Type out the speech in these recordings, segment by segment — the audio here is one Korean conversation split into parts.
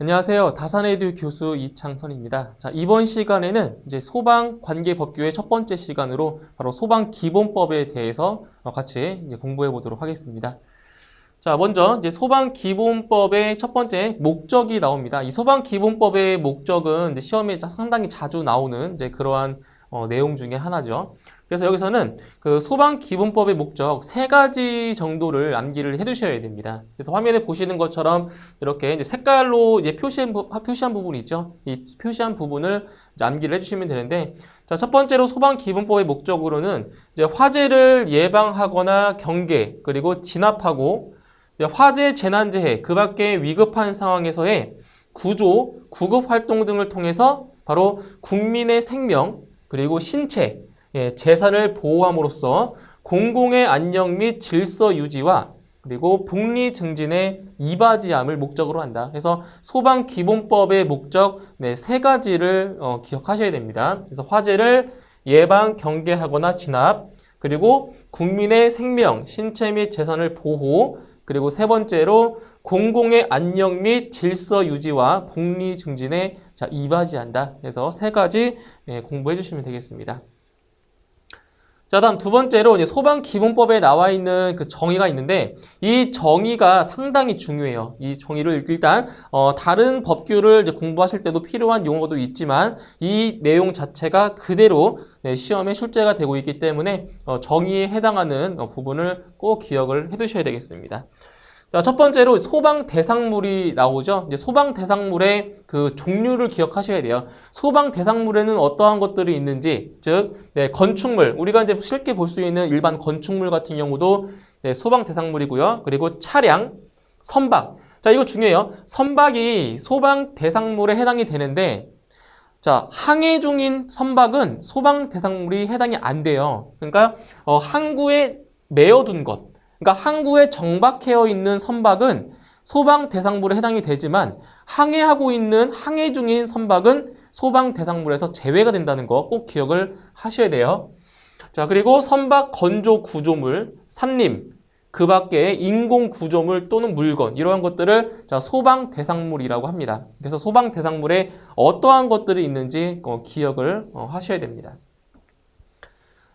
안녕하세요. 다산에듀 교수 이창선입니다. 자, 이번 시간에는 이제 소방관계법규의 첫 번째 시간으로 바로 소방기본법에 대해서 같이 이제 공부해 보도록 하겠습니다. 자, 먼저 이제 소방기본법의 첫 번째 목적이 나옵니다. 이 소방기본법의 목적은 이제 시험에 상당히 자주 나오는 이제 그러한 내용 중에 하나죠. 그래서 여기서는 그 소방기본법의 목적 세 가지 정도를 암기를 해두셔야 됩니다. 그래서 화면에 보시는 것처럼 이렇게 이제 색깔로 이제 표시한 부분이 있죠. 이 표시한 부분을 이제 암기를 해주시면 되는데, 자, 첫 번째로 소방기본법의 목적으로는 이제 화재를 예방하거나 경계 그리고 진압하고 화재, 재난재해 그 밖에 위급한 상황에서의 구조, 구급 활동 등을 통해서 바로 국민의 생명 그리고 신체, 재산을 보호함으로써 공공의 안녕 및 질서 유지와 그리고 복리 증진에 이바지함을 목적으로 한다. 그래서 소방기본법의 목적 세 가지를 기억하셔야 됩니다. 그래서 화재를 예방, 경계하거나 진압, 그리고 국민의 생명, 신체 및 재산을 보호, 그리고 세 번째로 공공의 안녕 및 질서 유지와 복리 증진에 이바지한다. 그래서 세 가지 공부해 주시면 되겠습니다. 자, 다음 두 번째로 이제 소방기본법에 나와 있는 그 정의가 있는데, 이 정의가 상당히 중요해요. 이 정의를 일단 다른 법규를 이제 공부하실 때도 필요한 용어도 있지만 이 내용 자체가 그대로 시험에 출제가 되고 있기 때문에 정의에 해당하는 부분을 꼭 기억을 해두셔야 되겠습니다. 자, 첫 번째로 소방 대상물이 나오죠. 이제 소방 대상물의 그 종류를 기억하셔야 돼요. 소방 대상물에는 어떠한 것들이 있는지, 즉, 건축물, 우리가 이제 쉽게 볼 수 있는 일반 건축물 같은 경우도 소방 대상물이고요. 그리고 차량, 선박. 자, 이거 중요해요. 선박이 소방 대상물에 해당이 되는데, 자, 항해 중인 선박은 소방 대상물이 해당이 안 돼요. 그러니까 항구에 메어둔 것. 그러니까 항구에 정박해 있는 선박은 소방 대상물에 해당이 되지만 항해 중인 선박은 소방 대상물에서 제외가 된다는 거 꼭 기억을 하셔야 돼요. 자, 그리고 선박 건조 구조물, 산림, 그 밖에 인공 구조물 또는 물건 이러한 것들을 소방 대상물이라고 합니다. 그래서 소방 대상물에 어떠한 것들이 있는지 기억을 하셔야 됩니다.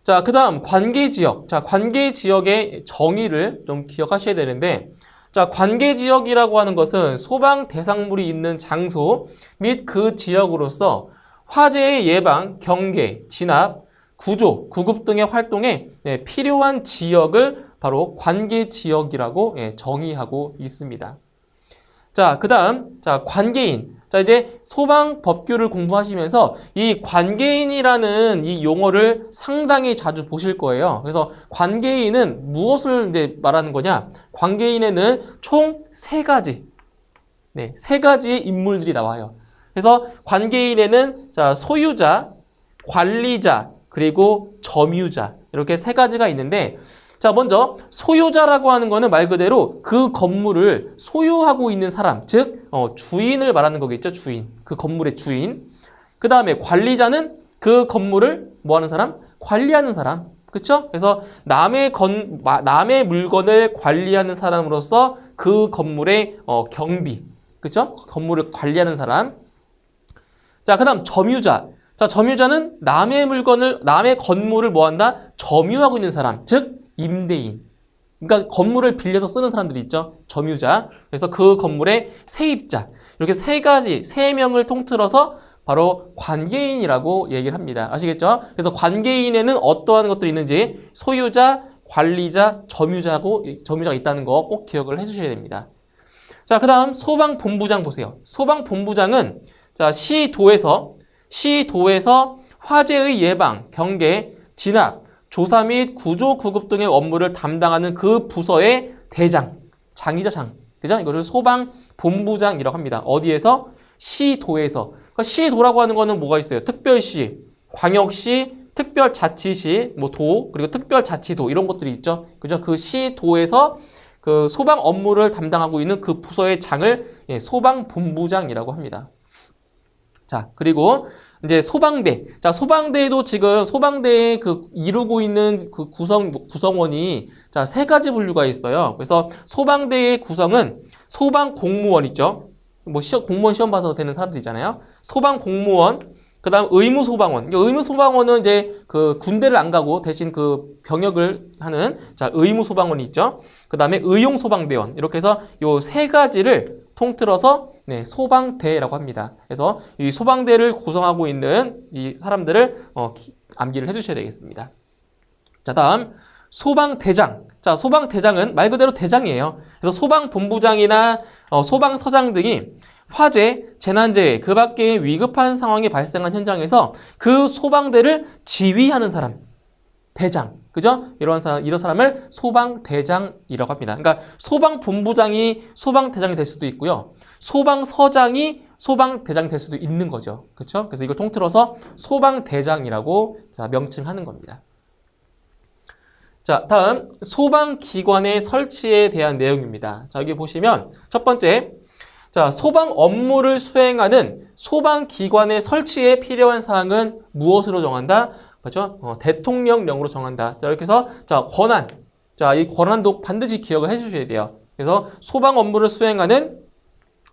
자, 그 다음 관계지역. 자, 관계지역의 정의를 좀 기억하셔야 되는데, 자, 관계지역이라고 하는 것은 소방 대상물이 있는 장소 및 그 지역으로서 화재의 예방, 경계, 진압, 구조, 구급 등의 활동에 필요한 지역을 바로 관계지역이라고 정의하고 있습니다. 자, 그 다음, 자, 관계인. 자, 이제 소방 법규를 공부하시면서 이 관계인이라는 이 용어를 상당히 자주 보실 거예요. 그래서 관계인은 무엇을 이제 말하는 거냐? 관계인에는 총 세 가지, 세 가지의 인물들이 나와요. 그래서 관계인에는 자, 소유자, 관리자, 그리고 점유자 이렇게 세 가지가 있는데, 자, 먼저 소유자라고 하는 거는 말 그대로 그 건물을 소유하고 있는 사람, 즉 주인을 말하는 거겠죠. 주인, 그 건물의 주인. 그 다음에 관리자는 그 건물을 뭐 하는 사람? 관리하는 사람. 그렇죠? 그래서 남의 물건을 관리하는 사람으로서 그 건물의 경비, 그렇죠? 건물을 관리하는 사람. 자, 그 다음 점유자. 자, 점유자는 남의 건물을 뭐 한다? 점유하고 있는 사람, 즉 임대인. 그러니까 건물을 빌려서 쓰는 사람들이 있죠. 점유자. 그래서 그 건물의 세입자. 이렇게 세 명을 통틀어서 바로 관계인이라고 얘기를 합니다. 아시겠죠? 그래서 관계인에는 어떠한 것들이 있는지 소유자, 관리자, 점유자가 있다는 거 꼭 기억을 해주셔야 됩니다. 자, 그 다음 소방본부장 보세요. 소방본부장은 자, 시도에서 화재의 예방, 경계, 진압, 조사 및 구조, 구급 등의 업무를 담당하는 그 부서의 장이죠, 장. 그죠? 이것을 소방본부장이라고 합니다. 어디에서? 시도에서. 그러니까 시도라고 하는 거는 뭐가 있어요? 특별시, 광역시, 특별자치시, 그리고 특별자치도 이런 것들이 있죠. 그죠? 그 시도에서 그 소방 업무를 담당하고 있는 그 부서의 장을 소방본부장이라고 합니다. 자, 그리고 이제 소방대. 자, 소방대도 지금 소방대에 이루고 있는 그 구성원이 자, 세 가지 분류가 있어요. 그래서 소방대의 구성은 소방 공무원 있죠. 뭐 공무원 시험 봐서 되는 사람들이잖아요. 소방 공무원, 그다음 의무 소방원. 의무 소방원은 이제 그 군대를 안 가고 대신 그 병역을 하는 의무 소방원이 있죠. 그다음에 의용 소방대원. 이렇게 해서 요 세 가지를 통틀어서 소방대라고 합니다. 그래서 이 소방대를 구성하고 있는 이 사람들을 암기를 해주셔야 되겠습니다. 자, 다음 소방대장. 자, 소방대장은 말 그대로 대장이에요. 그래서 소방본부장이나 소방서장 등이 화재, 재난재해, 그 밖에 위급한 상황이 발생한 현장에서 그 소방대를 지휘하는 사람, 대장, 그죠? 이런 사람을 소방대장이라고 합니다. 그러니까 소방본부장이 소방대장이 될 수도 있고요. 소방서장이 소방대장이 될 수도 있는 거죠. 그렇죠? 그래서 이걸 통틀어서 소방대장이라고 명칭하는 겁니다. 자, 다음 소방기관의 설치에 대한 내용입니다. 자, 여기 보시면 첫 번째, 자, 소방 업무를 수행하는 소방기관의 설치에 필요한 사항은 무엇으로 정한다? 그렇죠? 대통령령으로 정한다. 자, 이렇게 해서 자, 권한. 자, 이 권한도 반드시 기억을 해 주셔야 돼요. 그래서 소방 업무를 수행하는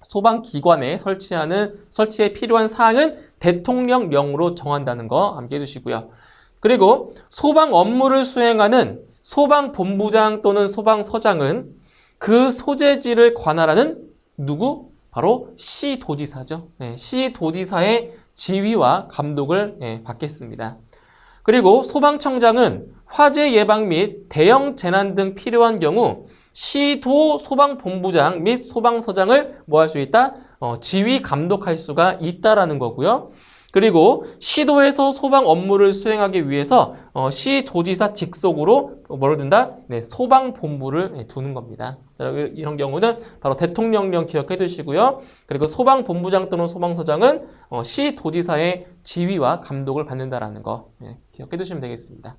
소방기관에 설치에 필요한 사항은 대통령령으로 정한다는 거 암기해 주시고요. 그리고 소방 업무를 수행하는 소방본부장 또는 소방서장은 그 소재지를 관할하는 누구? 바로 시도지사죠. 시도지사의 지휘와 감독을 받겠습니다. 그리고 소방청장은 화재 예방 및 대형 재난 등 필요한 경우 시도 소방본부장 및 소방서장을 뭐 할 수 있다? 지휘 감독할 수가 있다라는 거고요. 그리고 시도에서 소방 업무를 수행하기 위해서 시도지사 직속으로 뭐를 둔다? 소방본부를 두는 겁니다. 이런 경우는 바로 대통령령 기억해 두시고요. 그리고 소방본부장 또는 소방서장은 시도지사의 지휘와 감독을 받는다라는 거 기억해 두시면 되겠습니다.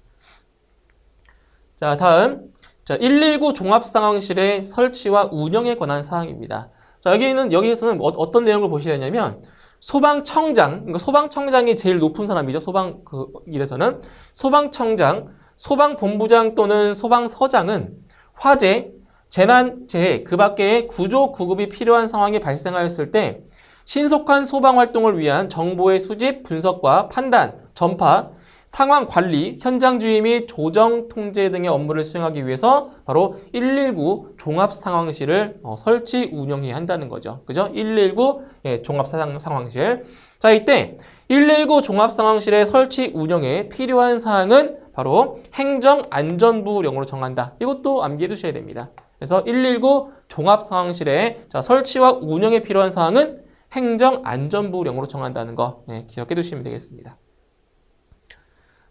자, 다음 119 종합상황실의 설치와 운영에 관한 사항입니다. 자, 여기에서는 어떤 내용을 보셔야 되냐면 소방청장, 그러니까 소방청장이 제일 높은 사람이죠. 일에서는 소방청장, 소방본부장 또는 소방서장은 화재, 재난재해, 그 밖에 구조, 구급이 필요한 상황이 발생하였을 때 신속한 소방활동을 위한 정보의 수집, 분석과 판단, 전파, 상황 관리, 현장 주의 및 조정 통제 등의 업무를 수행하기 위해서 바로 119 종합상황실을 설치 운영해야 한다는 거죠. 그죠? 119 종합상황실. 자, 이때 119 종합상황실의 설치 운영에 필요한 사항은 바로 행정안전부령으로 정한다. 이것도 암기해 두셔야 됩니다. 그래서 119 종합상황실의 설치와 운영에 필요한 사항은 행정안전부령으로 정한다는 거 기억해 두시면 되겠습니다.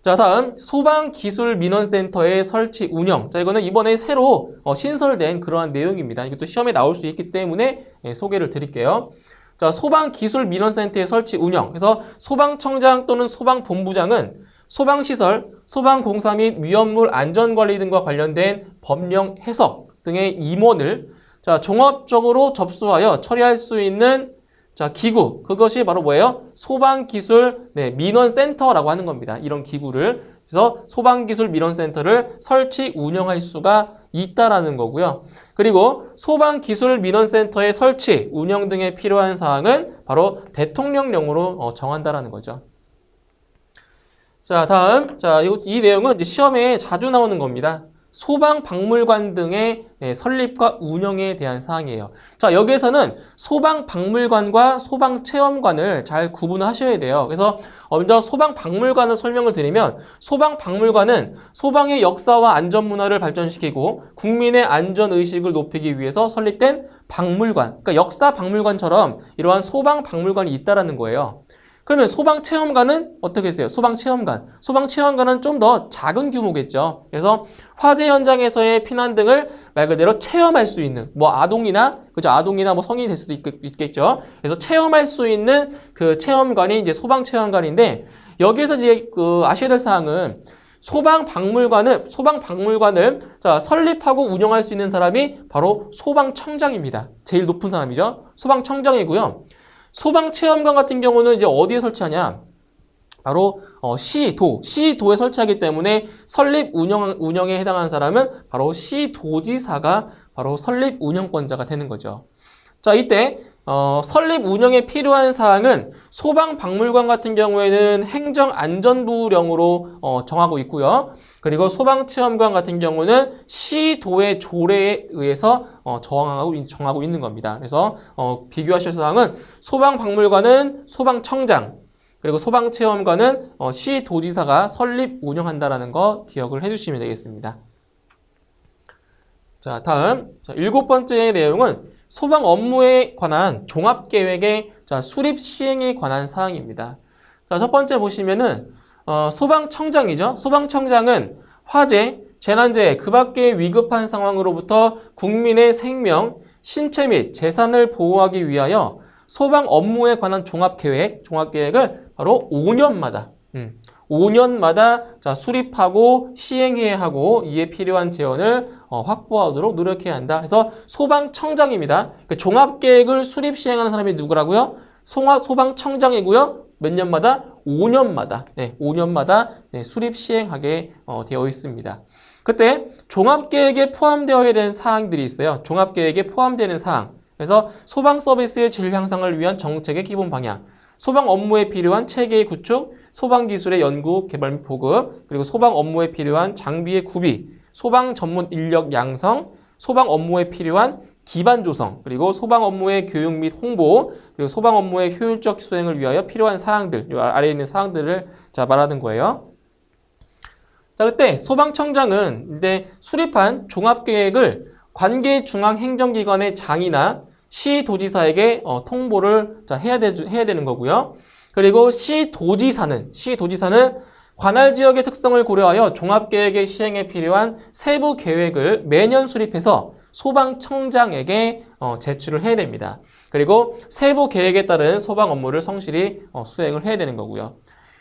자, 다음 소방기술민원센터의 설치 운영. 자, 이거는 이번에 새로 신설된 그러한 내용입니다. 이것도 시험에 나올 수 있기 때문에 소개를 드릴게요. 자, 소방기술민원센터의 설치 운영. 그래서 소방청장 또는 소방본부장은 소방시설, 소방공사 및 위험물 안전관리 등과 관련된 법령 해석 등의 임원을 종합적으로 접수하여 처리할 수 있는 기구, 그것이 바로 뭐예요? 소방기술 민원센터라고 하는 겁니다. 이런 기구를. 그래서 소방기술 민원센터를 설치, 운영할 수가 있다라는 거고요. 그리고 소방기술 민원센터의 설치, 운영 등에 필요한 사항은 바로 대통령령으로 정한다라는 거죠. 자, 다음. 이 내용은 이제 시험에 자주 나오는 겁니다. 소방박물관 등의 설립과 운영에 대한 사항이에요. 자, 여기에서는 소방박물관과 소방체험관을 잘 구분하셔야 돼요. 그래서 먼저 소방박물관을 설명을 드리면 소방박물관은 소방의 역사와 안전문화를 발전시키고 국민의 안전의식을 높이기 위해서 설립된 박물관, 그러니까 역사박물관처럼 이러한 소방박물관이 있다라는 거예요. 그러면 소방체험관은 어떻게 했어요? 소방체험관은 좀 더 작은 규모겠죠. 그래서 화재 현장에서의 피난 등을 말 그대로 체험할 수 있는, 뭐 아동이나 뭐 성인이 될 수도 있겠죠. 그래서 체험할 수 있는 그 체험관이 이제 소방체험관인데, 여기에서 이제 아셔야 될 사항은 소방박물관을 설립하고 운영할 수 있는 사람이 바로 소방청장입니다. 제일 높은 사람이죠. 소방청장이고요. 소방체험관 같은 경우는 이제 어디에 설치하냐? 바로 시도에 설치하기 때문에 설립 운영에 해당하는 사람은 바로 시도지사가 바로 설립 운영권자가 되는 거죠. 자, 이때 설립 운영에 필요한 사항은 소방박물관 같은 경우에는 행정안전부령으로 정하고 있고요. 그리고 소방체험관 같은 경우는 시도의 조례에 의해서 정하고 있는 겁니다. 그래서 비교하실 사항은 소방박물관은 소방청장, 그리고 소방체험관은 시도지사가 설립 운영한다라는 거 기억을 해주시면 되겠습니다. 자, 다음 7번째 내용은 소방 업무에 관한 종합계획의 수립 시행에 관한 사항입니다. 자, 첫 번째 보시면은 소방청장이죠. 소방청장은 화재, 재난재해, 그 밖의 위급한 상황으로부터 국민의 생명, 신체 및 재산을 보호하기 위하여 소방 업무에 관한 종합계획을 바로 5년마다 수립하고 시행해야 하고 이에 필요한 재원을 확보하도록 노력해야 한다. 그래서 소방청장입니다. 그 종합계획을 수립 시행하는 사람이 누구라고요? 소방청장이고요. 몇 년마다? 5년마다. 5년마다 수립 시행하게 되어 있습니다. 그때 종합계획에 포함되어야 되는 사항들이 있어요. 종합계획에 포함되는 사항. 그래서 소방 서비스의 질 향상을 위한 정책의 기본 방향, 소방 업무에 필요한 체계의 구축, 소방기술의 연구, 개발 및 보급, 그리고 소방 업무에 필요한 장비의 구비, 소방 전문 인력 양성, 소방 업무에 필요한 기반 조성, 그리고 소방 업무의 교육 및 홍보, 그리고 소방 업무의 효율적 수행을 위하여 필요한 사항들, 이 아래에 있는 사항들을 말하는 거예요. 자, 그때 소방청장은 이제 수립한 종합계획을 관계 중앙행정기관의 장이나 시도지사에게 통보를 해야 되는 거고요. 그리고 시도지사는 관할 지역의 특성을 고려하여 종합계획의 시행에 필요한 세부 계획을 매년 수립해서 소방청장에게 제출을 해야 됩니다. 그리고 세부 계획에 따른 소방 업무를 성실히 수행을 해야 되는 거고요.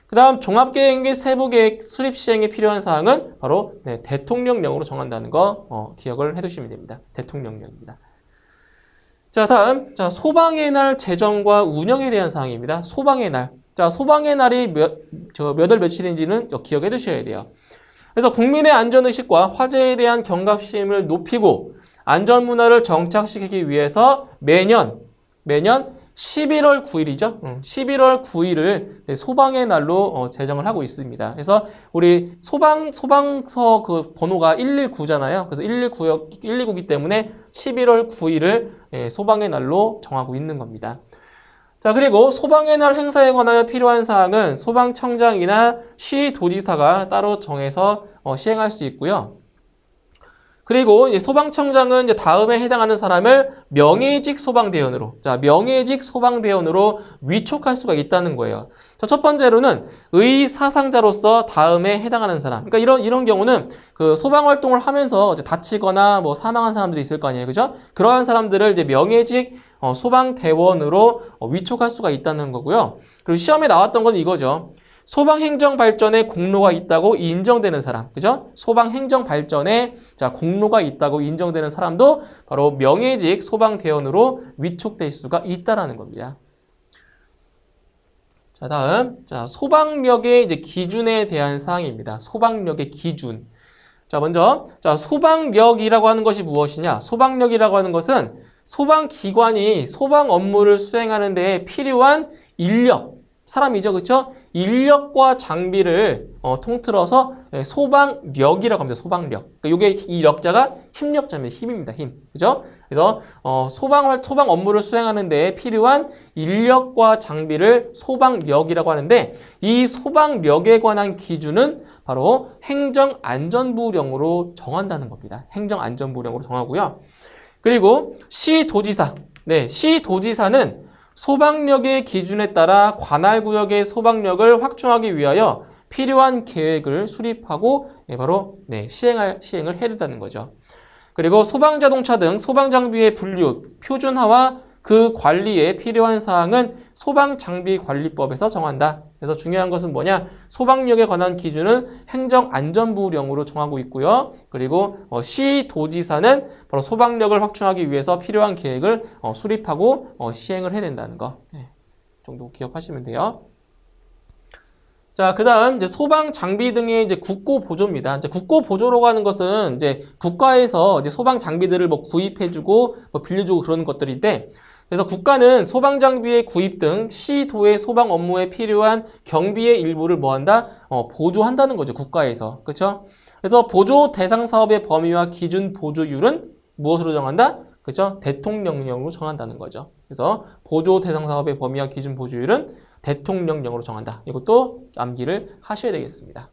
그 다음 종합계획 및 세부계획 수립 시행에 필요한 사항은 바로 대통령령으로 정한다는 거 기억을 해두시면 됩니다. 대통령령입니다. 자, 다음 소방의 날 제정과 운영에 대한 사항입니다. 소방의 날. 자, 소방의 날이 몇 월 며칠인지는 기억해 두셔야 돼요. 그래서 국민의 안전의식과 화재에 대한 경각심을 높이고 안전문화를 정착시키기 위해서 매년 11월 9일이죠. 11월 9일을 소방의 날로 제정을 하고 있습니다. 그래서 우리 소방서 그 번호가 119잖아요. 그래서 119이기 때문에 11월 9일을 소방의 날로 정하고 있는 겁니다. 자, 그리고 소방의 날 행사에 관하여 필요한 사항은 소방청장이나 시도지사가 따로 정해서 시행할 수 있고요. 그리고 이제 소방청장은 이제 다음에 해당하는 사람을 명예직 소방대원으로, 명예직 소방대원으로 위촉할 수가 있다는 거예요. 자, 첫 번째로는 의사상자로서 다음에 해당하는 사람. 그러니까 이런 경우는 그 소방 활동을 하면서 이제 다치거나 뭐 사망한 사람들이 있을 거 아니에요, 그죠? 그러한 사람들을 이제 명예직 소방대원으로 위촉할 수가 있다는 거고요. 그리고 시험에 나왔던 건 이거죠. 소방 행정 발전에 공로가 있다고 인정되는 사람, 그죠? 소방 행정 발전에 공로가 있다고 인정되는 사람도 바로 명예직 소방대원으로 위촉될 수가 있다라는 겁니다. 자, 다음 소방력의 이제 기준에 대한 사항입니다. 소방력의 기준. 자, 먼저 소방력이라고 하는 것이 무엇이냐? 소방력이라고 하는 것은 소방기관이 소방 업무를 수행하는 데에 필요한 인력, 사람이죠, 그렇죠? 인력과 장비를 통틀어서 소방력이라고 합니다. 소방력. 그러니까 요게 이 력자가 힘력자입니다. 힘입니다. 힘. 그죠? 그래서 소방 업무를 수행하는 데에 필요한 인력과 장비를 소방력이라고 하는데 이 소방력에 관한 기준은 바로 행정안전부령으로 정한다는 겁니다. 행정안전부령으로 정하고요. 그리고 시도지사. 시도지사는 소방력의 기준에 따라 관할 구역의 소방력을 확충하기 위하여 필요한 계획을 수립하고 바로 시행을 해야 된다는 거죠. 그리고 소방자동차 등 소방장비의 분류, 표준화와 그 관리에 필요한 사항은 소방장비관리법에서 정한다. 그래서 중요한 것은 뭐냐? 소방력에 관한 기준은 행정안전부령으로 정하고 있고요. 그리고 시도지사는 바로 소방력을 확충하기 위해서 필요한 계획을 수립하고 시행을 해야 된다는 거 정도 기억하시면 돼요. 자, 그 다음 소방 장비 등의 국고 보조입니다. 국고 보조라고 하는 것은 국가에서 소방 장비들을 구입해주고 빌려주고 그러는 것들인데, 그래서 국가는 소방장비의 구입 등 시도의 소방 업무에 필요한 경비의 일부를 뭐한다? 보조한다는 거죠. 국가에서. 그렇죠? 그래서 보조 대상 사업의 범위와 기준 보조율은 무엇으로 정한다? 그렇죠? 대통령령으로 정한다는 거죠. 그래서 보조 대상 사업의 범위와 기준 보조율은 대통령령으로 정한다. 이것도 암기를 하셔야 되겠습니다.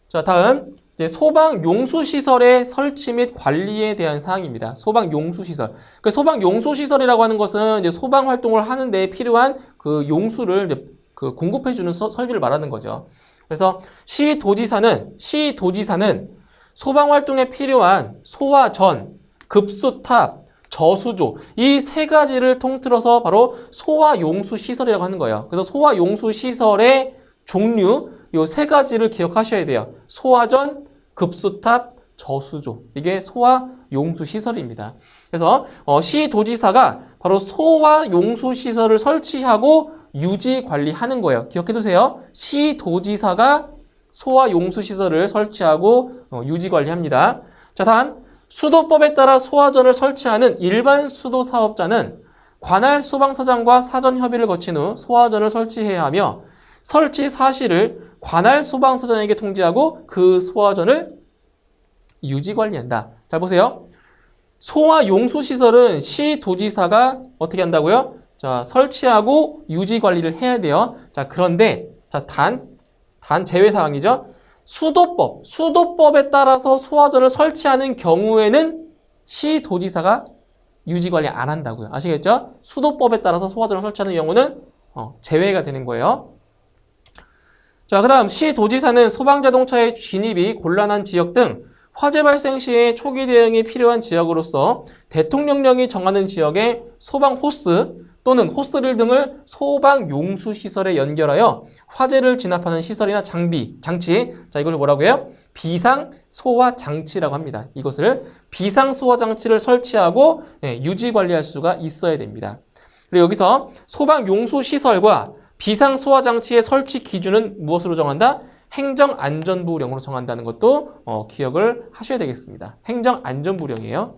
자, 다음 이제 소방 용수 시설의 설치 및 관리에 대한 사항입니다. 소방 용수 시설. 그 소방 용수 시설이라고 하는 것은 이제 소방 활동을 하는데 필요한 그 용수를 이제 그 공급해 주는 설비를 말하는 거죠. 그래서 시도지사는 소방 활동에 필요한 소화전, 급수탑, 저수조 이 세 가지를 통틀어서 바로 소화용수 시설이라고 하는 거예요. 그래서 소화용수 시설의 종류 요 세 가지를 기억하셔야 돼요. 소화전, 급수탑, 저수조 이게 소화용수 시설입니다. 그래서 시도지사가 바로 소화용수 시설을 설치하고 유지 관리하는 거예요. 기억해두세요. 시도지사가 소화용수 시설을 설치하고 유지 관리합니다. 자, 다음 수도법에 따라 소화전을 설치하는 일반 수도 사업자는 관할 소방서장과 사전 협의를 거친 후 소화전을 설치해야 하며 설치 사실을 관할 소방서장에게 통지하고 그 소화전을 유지 관리한다. 잘 보세요. 소화용수시설은 시도지사가 어떻게 한다고요? 자, 설치하고 유지 관리를 해야 돼요. 자, 그런데 자, 단 제외사항이죠. 수도법에 따라서 소화전을 설치하는 경우에는 시도지사가 유지 관리 안 한다고요. 아시겠죠? 수도법에 따라서 소화전을 설치하는 경우는 제외가 되는 거예요. 자, 그 다음 시도지사는 소방자동차의 진입이 곤란한 지역 등 화재 발생 시에 초기 대응이 필요한 지역으로서 대통령령이 정하는 지역에 소방 호스 또는 호스릴 등을 소방용수시설에 연결하여 화재를 진압하는 시설이나 장치. 자, 이걸 뭐라고 해요? 비상소화장치라고 합니다. 이것을 비상소화장치를 설치하고 유지 관리할 수가 있어야 됩니다. 그리고 여기서 소방용수시설과 비상소화장치의 설치 기준은 무엇으로 정한다? 행정안전부령으로 정한다는 것도 기억을 하셔야 되겠습니다. 행정안전부령이에요.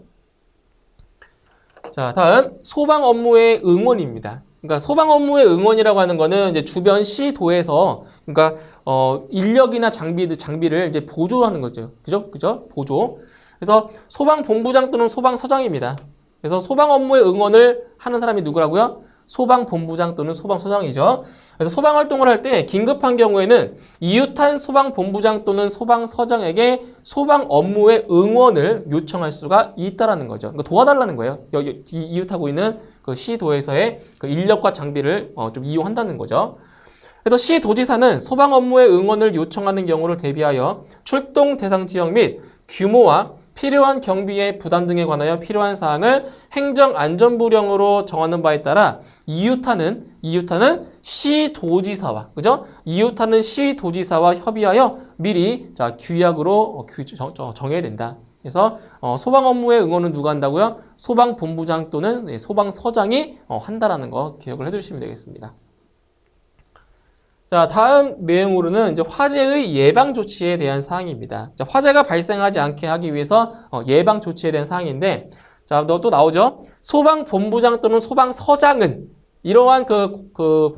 자, 다음 소방 업무의 응원입니다. 그러니까 소방 업무의 응원이라고 하는 거는 이제 주변 시도에서 그러니까 인력이나 장비를 이제 보조하는 거죠. 그죠? 보조. 그래서 소방본부장 또는 소방서장입니다. 그래서 소방 업무의 응원을 하는 사람이 누구라고요? 소방본부장 또는 소방서장이죠. 그래서 소방활동을 할 때 긴급한 경우에는 이웃한 소방본부장 또는 소방서장에게 소방 업무의 응원을 요청할 수가 있다라는 거죠. 그러니까 도와달라는 거예요. 여기 이웃하고 있는 그 시도에서의 그 인력과 장비를 좀 이용한다는 거죠. 그래서 시도지사는 소방 업무의 응원을 요청하는 경우를 대비하여 출동 대상 지역 및 규모와 필요한 경비의 부담 등에 관하여 필요한 사항을 행정안전부령으로 정하는 바에 따라 이웃하는 시도지사와 그죠? 이웃하는 시도지사와 협의하여 미리 자 규약으로 정해야 된다. 그래서 소방 업무의 응원은 누가 한다고요? 소방본부장 또는 소방서장이 한다라는 거 기억을 해두시면 되겠습니다. 자, 다음 내용으로는 이제 화재의 예방 조치에 대한 사항입니다. 자, 화재가 발생하지 않게 하기 위해서 예방 조치에 대한 사항인데, 자, 또 나오죠. 소방본부장 또는 소방서장은 이러한 그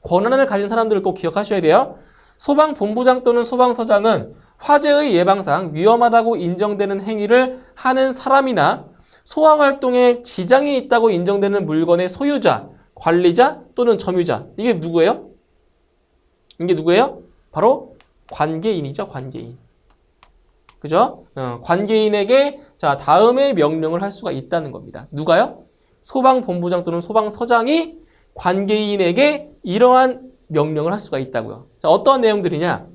권한을 가진 사람들을 꼭 기억하셔야 돼요. 소방본부장 또는 소방서장은 화재의 예방상 위험하다고 인정되는 행위를 하는 사람이나 소방활동에 지장이 있다고 인정되는 물건의 소유자, 관리자 또는 점유자. 이게 누구예요? 바로 관계인이죠, 관계인. 그죠? 관계인에게 자, 다음의 명령을 할 수가 있다는 겁니다. 누가요? 소방본부장 또는 소방서장이 관계인에게 이러한 명령을 할 수가 있다고요. 자, 어떤 내용들이냐?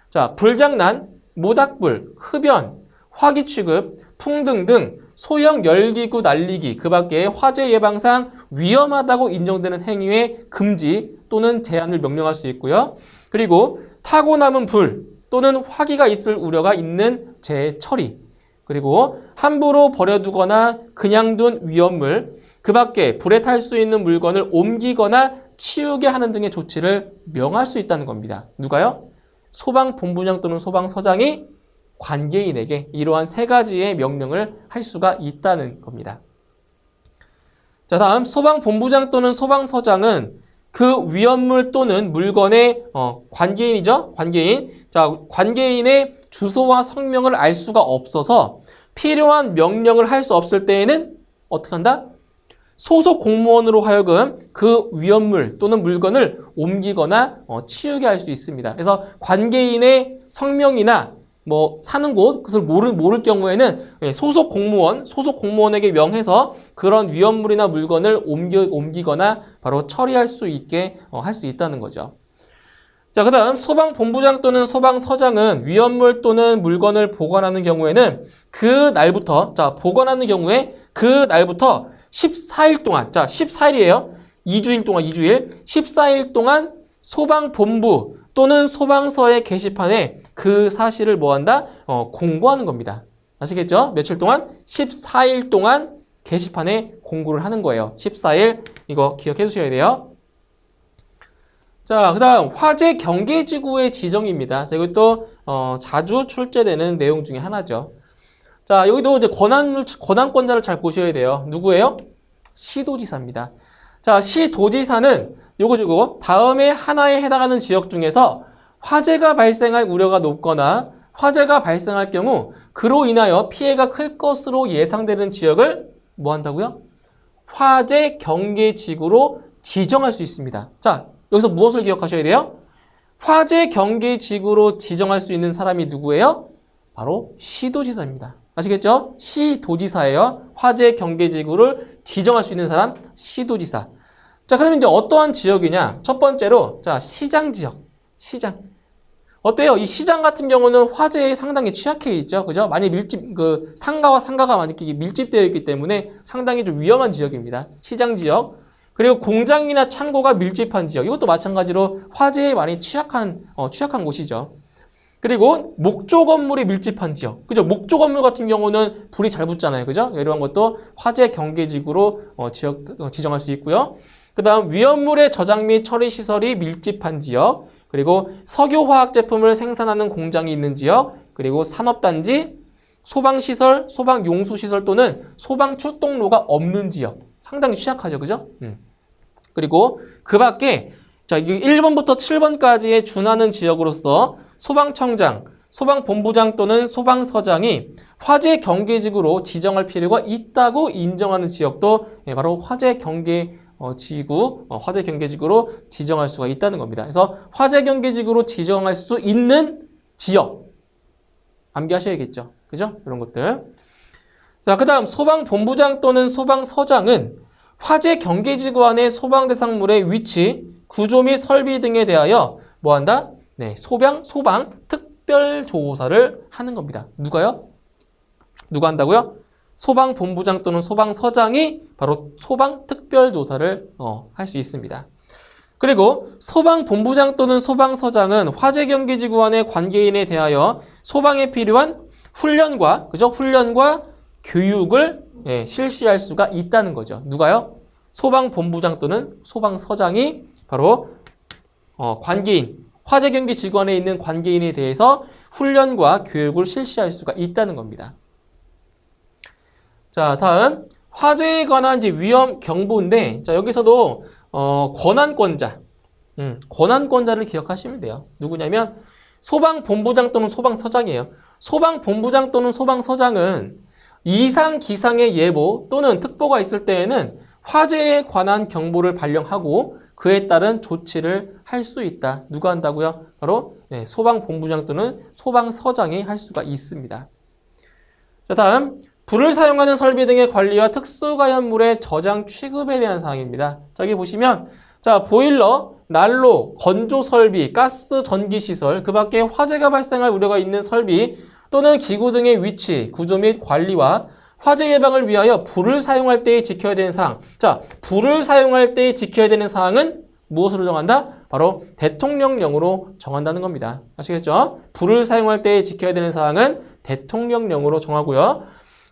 자, 불장난, 모닥불, 흡연, 화기 취급, 풍등 등 소형 열기구 날리기, 그 밖에 화재 예방상 위험하다고 인정되는 행위의 금지 또는 제한을 명령할 수 있고요. 그리고 타고 남은 불 또는 화기가 있을 우려가 있는 재처리, 그리고 함부로 버려두거나 그냥 둔 위험물, 그 밖에 불에 탈 수 있는 물건을 옮기거나 치우게 하는 등의 조치를 명할 수 있다는 겁니다. 누가요? 소방본부장 또는 소방서장이 관계인에게 이러한 세 가지의 명령을 할 수가 있다는 겁니다. 자, 다음 소방본부장 또는 소방서장은 그 위험물 또는 물건의 관계인이죠. 관계인. 자, 관계인의 주소와 성명을 알 수가 없어서 필요한 명령을 할 수 없을 때에는 어떻게 한다? 소속 공무원으로 하여금 그 위험물 또는 물건을 옮기거나 치우게 할 수 있습니다. 그래서 관계인의 성명이나 뭐 사는 곳 그것을 모를 경우에는 소속 공무원에게 명해서 그런 위험물이나 물건을 옮기거나 바로 처리할 수 있게 할 수 있다는 거죠. 자, 그다음 소방본부장 또는 소방서장은 위험물 또는 물건을 보관하는 경우에는 그 날부터 보관하는 경우에 그 날부터 14일 동안 14일이에요. 2주일 동안 14일 동안 소방본부 또는 소방서의 게시판에 그 사실을 뭐한다? 공고하는 겁니다. 아시겠죠? 며칠 동안? 14일 동안 게시판에 공고를 하는 거예요. 14일 이거 기억해 주셔야 돼요. 자, 그 다음 화재 경계지구의 지정입니다. 자, 이것도 자주 출제되는 내용 중에 하나죠. 자, 여기도 이제 권한권자를 잘 보셔야 돼요. 누구예요? 시도지사입니다. 자, 시도지사는 요거 다음에 하나에 해당하는 지역 중에서 화재가 발생할 우려가 높거나 화재가 발생할 경우 그로 인하여 피해가 클 것으로 예상되는 지역을 뭐 한다고요? 화재 경계지구로 지정할 수 있습니다. 자, 여기서 무엇을 기억하셔야 돼요? 화재 경계지구로 지정할 수 있는 사람이 누구예요? 바로 시도지사입니다. 아시겠죠? 시도지사예요. 화재 경계지구를 지정할 수 있는 사람 시도지사. 자, 그러면 이제 어떠한 지역이냐? 첫 번째로 시장 지역. 시장. 어때요? 이 시장 같은 경우는 화재에 상당히 취약해 있죠. 그죠? 많이 상가와 상가가 많이 밀집되어 있기 때문에 상당히 좀 위험한 지역입니다. 시장 지역. 그리고 공장이나 창고가 밀집한 지역. 이것도 마찬가지로 화재에 많이 취약한 곳이죠. 그리고 목조 건물이 밀집한 지역. 그죠? 목조 건물 같은 경우는 불이 잘 붙잖아요. 그죠? 이러한 것도 화재 경계지구로 지정할 수 있고요. 그 다음 위험물의 저장 및 처리 시설이 밀집한 지역. 그리고 석유화학 제품을 생산하는 공장이 있는 지역. 그리고 산업단지, 소방시설, 소방용수시설 또는 소방출동로가 없는 지역. 상당히 취약하죠. 그죠? 그리고 그 밖에 자, 1번부터 7번까지에 준하는 지역으로서 소방청장, 소방본부장 또는 소방서장이 화재 경계지구로 지정할 필요가 있다고 인정하는 지역도 바로 화재 경계지구로 지정할 수가 있다는 겁니다. 그래서 화재 경계지구로 지정할 수 있는 지역 암기하셔야겠죠. 그죠? 이런 것들. 자, 그 다음 소방본부장 또는 소방서장은 화재 경계지구 안의 소방 대상물의 위치, 구조 및 설비 등에 대하여 뭐한다? 네, 소방 특별 조사를 하는 겁니다. 누가요? 누가 한다고요? 소방본부장 또는 소방서장이 바로 소방 특별 조사를 할 수 있습니다. 그리고 소방본부장 또는 소방서장은 화재 경계지구 안의 관계인에 대하여 소방에 필요한 훈련과 교육을 실시할 수가 있다는 거죠. 누가요? 소방본부장 또는 소방서장이 바로 관계인, 화재 경계 지구 안에 있는 관계인에 대해서 훈련과 교육을 실시할 수가 있다는 겁니다. 자, 다음 화재에 관한 이제 위험 경보인데, 자, 여기서도 권한권자를 기억하시면 돼요. 누구냐면 소방본부장 또는 소방서장이에요. 소방본부장 또는 소방서장은 이상 기상의 예보 또는 특보가 있을 때에는 화재에 관한 경보를 발령하고 그에 따른 조치를 할 수 있다. 누가 한다고요? 바로 소방본부장 또는 소방서장이 할 수가 있습니다. 자, 다음 불을 사용하는 설비 등의 관리와 특수가연물의 저장 취급에 대한 사항입니다. 자, 여기 보시면 자, 보일러, 난로, 건조 설비, 가스 전기 시설, 그 밖에 화재가 발생할 우려가 있는 설비 또는 기구 등의 위치, 구조 및 관리와 화재 예방을 위하여 불을 사용할 때에 지켜야 되는 사항. 자, 불을 사용할 때에 지켜야 되는 사항은 무엇으로 정한다? 바로 대통령령으로 정한다는 겁니다. 아시겠죠? 불을 사용할 때에 지켜야 되는 사항은 대통령령으로 정하고요.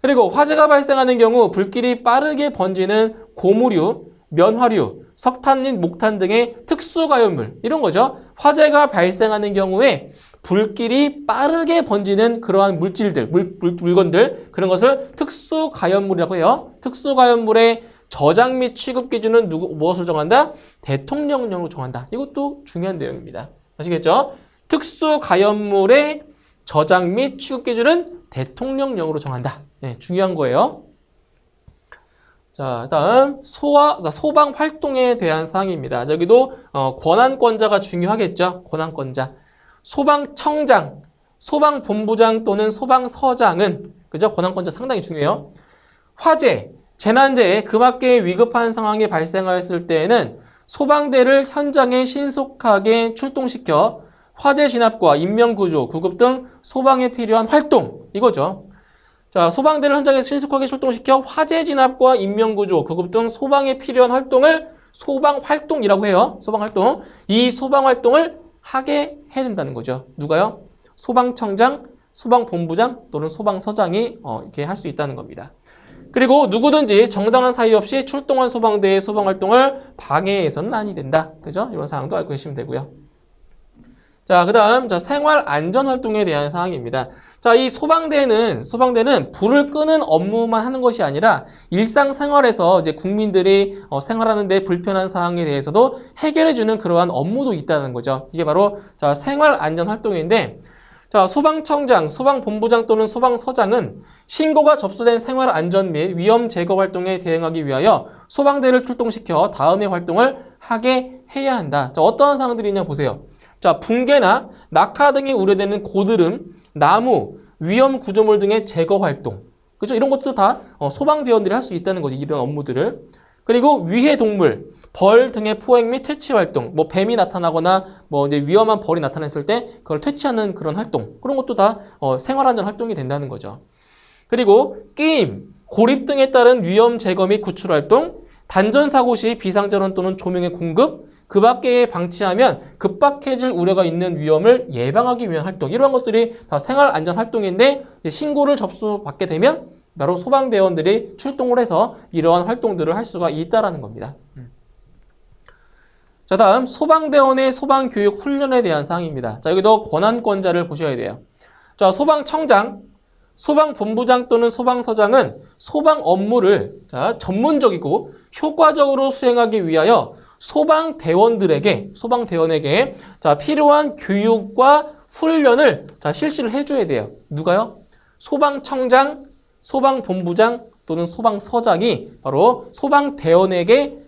그리고 화재가 발생하는 경우 불길이 빠르게 번지는 고무류, 면화류, 석탄 및 목탄 등의 특수가연물, 이런 거죠. 화재가 발생하는 경우에 불길이 빠르게 번지는 그러한 물질들, 물건들, 그런 것을 특수가연물이라고 해요. 특수가연물의 저장 및 취급 기준은 무엇을 정한다? 대통령령으로 정한다. 이것도 중요한 내용입니다. 아시겠죠? 특수 가연물의 저장 및 취급 기준은 대통령령으로 정한다. 네, 중요한 거예요. 자, 다음 소방 활동에 대한 사항입니다. 여기도 권한권자가 중요하겠죠. 권한권자. 소방청장, 소방본부장 또는 소방서장은 그죠? 권한권자 상당히 중요해요. 화재, 재난재해, 그 밖의 위급한 상황이 발생하였을 때에는 소방대를 현장에 신속하게 출동시켜 화재 진압과 인명구조, 구급 등 소방에 필요한 활동, 이거죠. 자, 소방대를 현장에 신속하게 출동시켜 화재 진압과 인명구조, 구급 등 소방에 필요한 활동을 소방활동이라고 해요. 소방활동. 이 소방활동을 하게 해야 된다는 거죠. 누가요? 소방청장, 소방본부장 또는 소방서장이 이렇게 할 수 있다는 겁니다. 그리고 누구든지 정당한 사유 없이 출동한 소방대의 소방활동을 방해해서는 아니 된다. 그죠? 이런 사항도 알고 계시면 되고요. 자, 그 다음, 생활안전활동에 대한 사항입니다. 자, 이 소방대는 불을 끄는 업무만 하는 것이 아니라 일상생활에서 이제 국민들이 생활하는데 불편한 사항에 대해서도 해결해주는 그러한 업무도 있다는 거죠. 이게 바로, 생활안전활동인데, 자, 소방청장, 소방본부장 또는 소방서장은 신고가 접수된 생활안전 및 위험 제거 활동에 대응하기 위하여 소방대를 출동시켜 다음의 활동을 하게 해야 한다. 자, 어떠한 사항들이 있냐 보세요. 자, 붕괴나 낙하 등이 우려되는 고드름, 나무, 위험 구조물 등의 제거 활동. 그죠? 이런 것도 다 소방대원들이 할 수 있다는 거지. 이런 업무들을. 그리고 위해 동물, 벌 등의 포획 및 퇴치 활동. 뭐 뱀이 나타나거나 이제 위험한 벌이 나타났을 때 그걸 퇴치하는 그런 활동. 그런 것도 다 생활안전 활동이 된다는 거죠. 그리고 끼임, 고립 등에 따른 위험 제거 및 구출 활동, 단전 사고 시 비상전원 또는 조명의 공급, 그 밖에 방치하면 급박해질 우려가 있는 위험을 예방하기 위한 활동. 이러한 것들이 다 생활안전 활동인데 신고를 접수받게 되면 바로 소방대원들이 출동을 해서 이러한 활동들을 할 수가 있다는 겁니다. 자, 다음 소방대원의 소방교육 훈련에 대한 사항입니다. 자, 여기도 권한권자를 보셔야 돼요. 자, 소방청장, 소방본부장 또는 소방서장은 소방 업무를 전문적이고 효과적으로 수행하기 위하여 소방대원에게 필요한 교육과 훈련을 실시를 해줘야 돼요. 누가요? 소방청장, 소방본부장 또는 소방서장이 바로 소방대원에게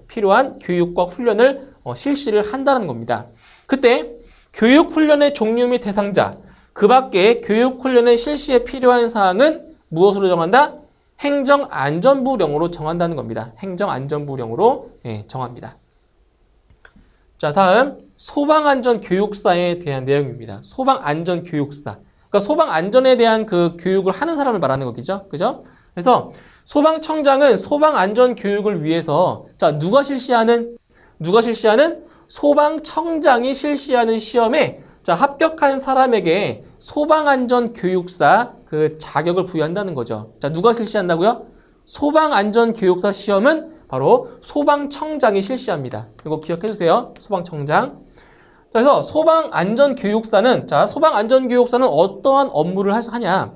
필요한 교육과 훈련을 실시를 한다는 겁니다. 그때 교육훈련의 종류 및 대상자, 그 밖에 교육훈련의 실시에 필요한 사항은 무엇으로 정한다? 행정안전부령으로 정한다는 겁니다. 행정안전부령으로 정합니다. 자, 다음 소방안전교육사에 대한 내용입니다. 소방안전교육사. 그러니까 소방안전에 대한 그 교육을 하는 사람을 말하는 거겠죠. 그죠? 그래서 소방청장은 소방안전교육을 위해서 누가 실시하는 소방청장이 실시하는 시험에 합격한 사람에게 소방안전교육사 그 자격을 부여한다는 거죠. 자, 누가 실시한다고요? 소방안전교육사 시험은 바로 소방청장이 실시합니다. 이거 기억해 주세요. 소방청장. 그래서 소방안전교육사는 어떠한 업무를 하냐?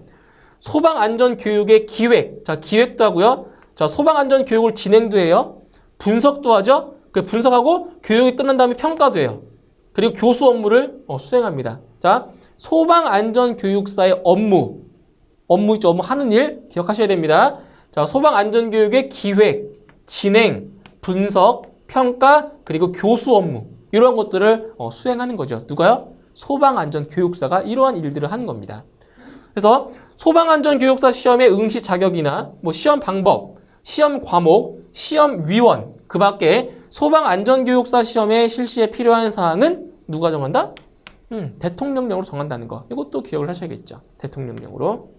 소방안전교육의 기획, 기획도 하고요. 소방안전교육을 진행도 해요. 분석도 하죠. 그 분석하고 교육이 끝난 다음에 평가도 해요. 그리고 교수 업무를 수행합니다. 자, 소방안전교육사의 업무 하는 일 기억하셔야 됩니다. 자, 소방안전교육의 기획, 진행, 분석, 평가, 그리고 교수 업무 이러한 것들을 수행하는 거죠. 누가요? 소방안전교육사가 이러한 일들을 하는 겁니다. 그래서 소방안전교육사 시험의 응시 자격이나 시험 방법, 시험 과목, 시험 위원, 그 밖에 소방안전교육사 시험의 실시에 필요한 사항은 누가 정한다? 대통령령으로 정한다는 거. 이것도 기억을 하셔야겠죠. 대통령령으로.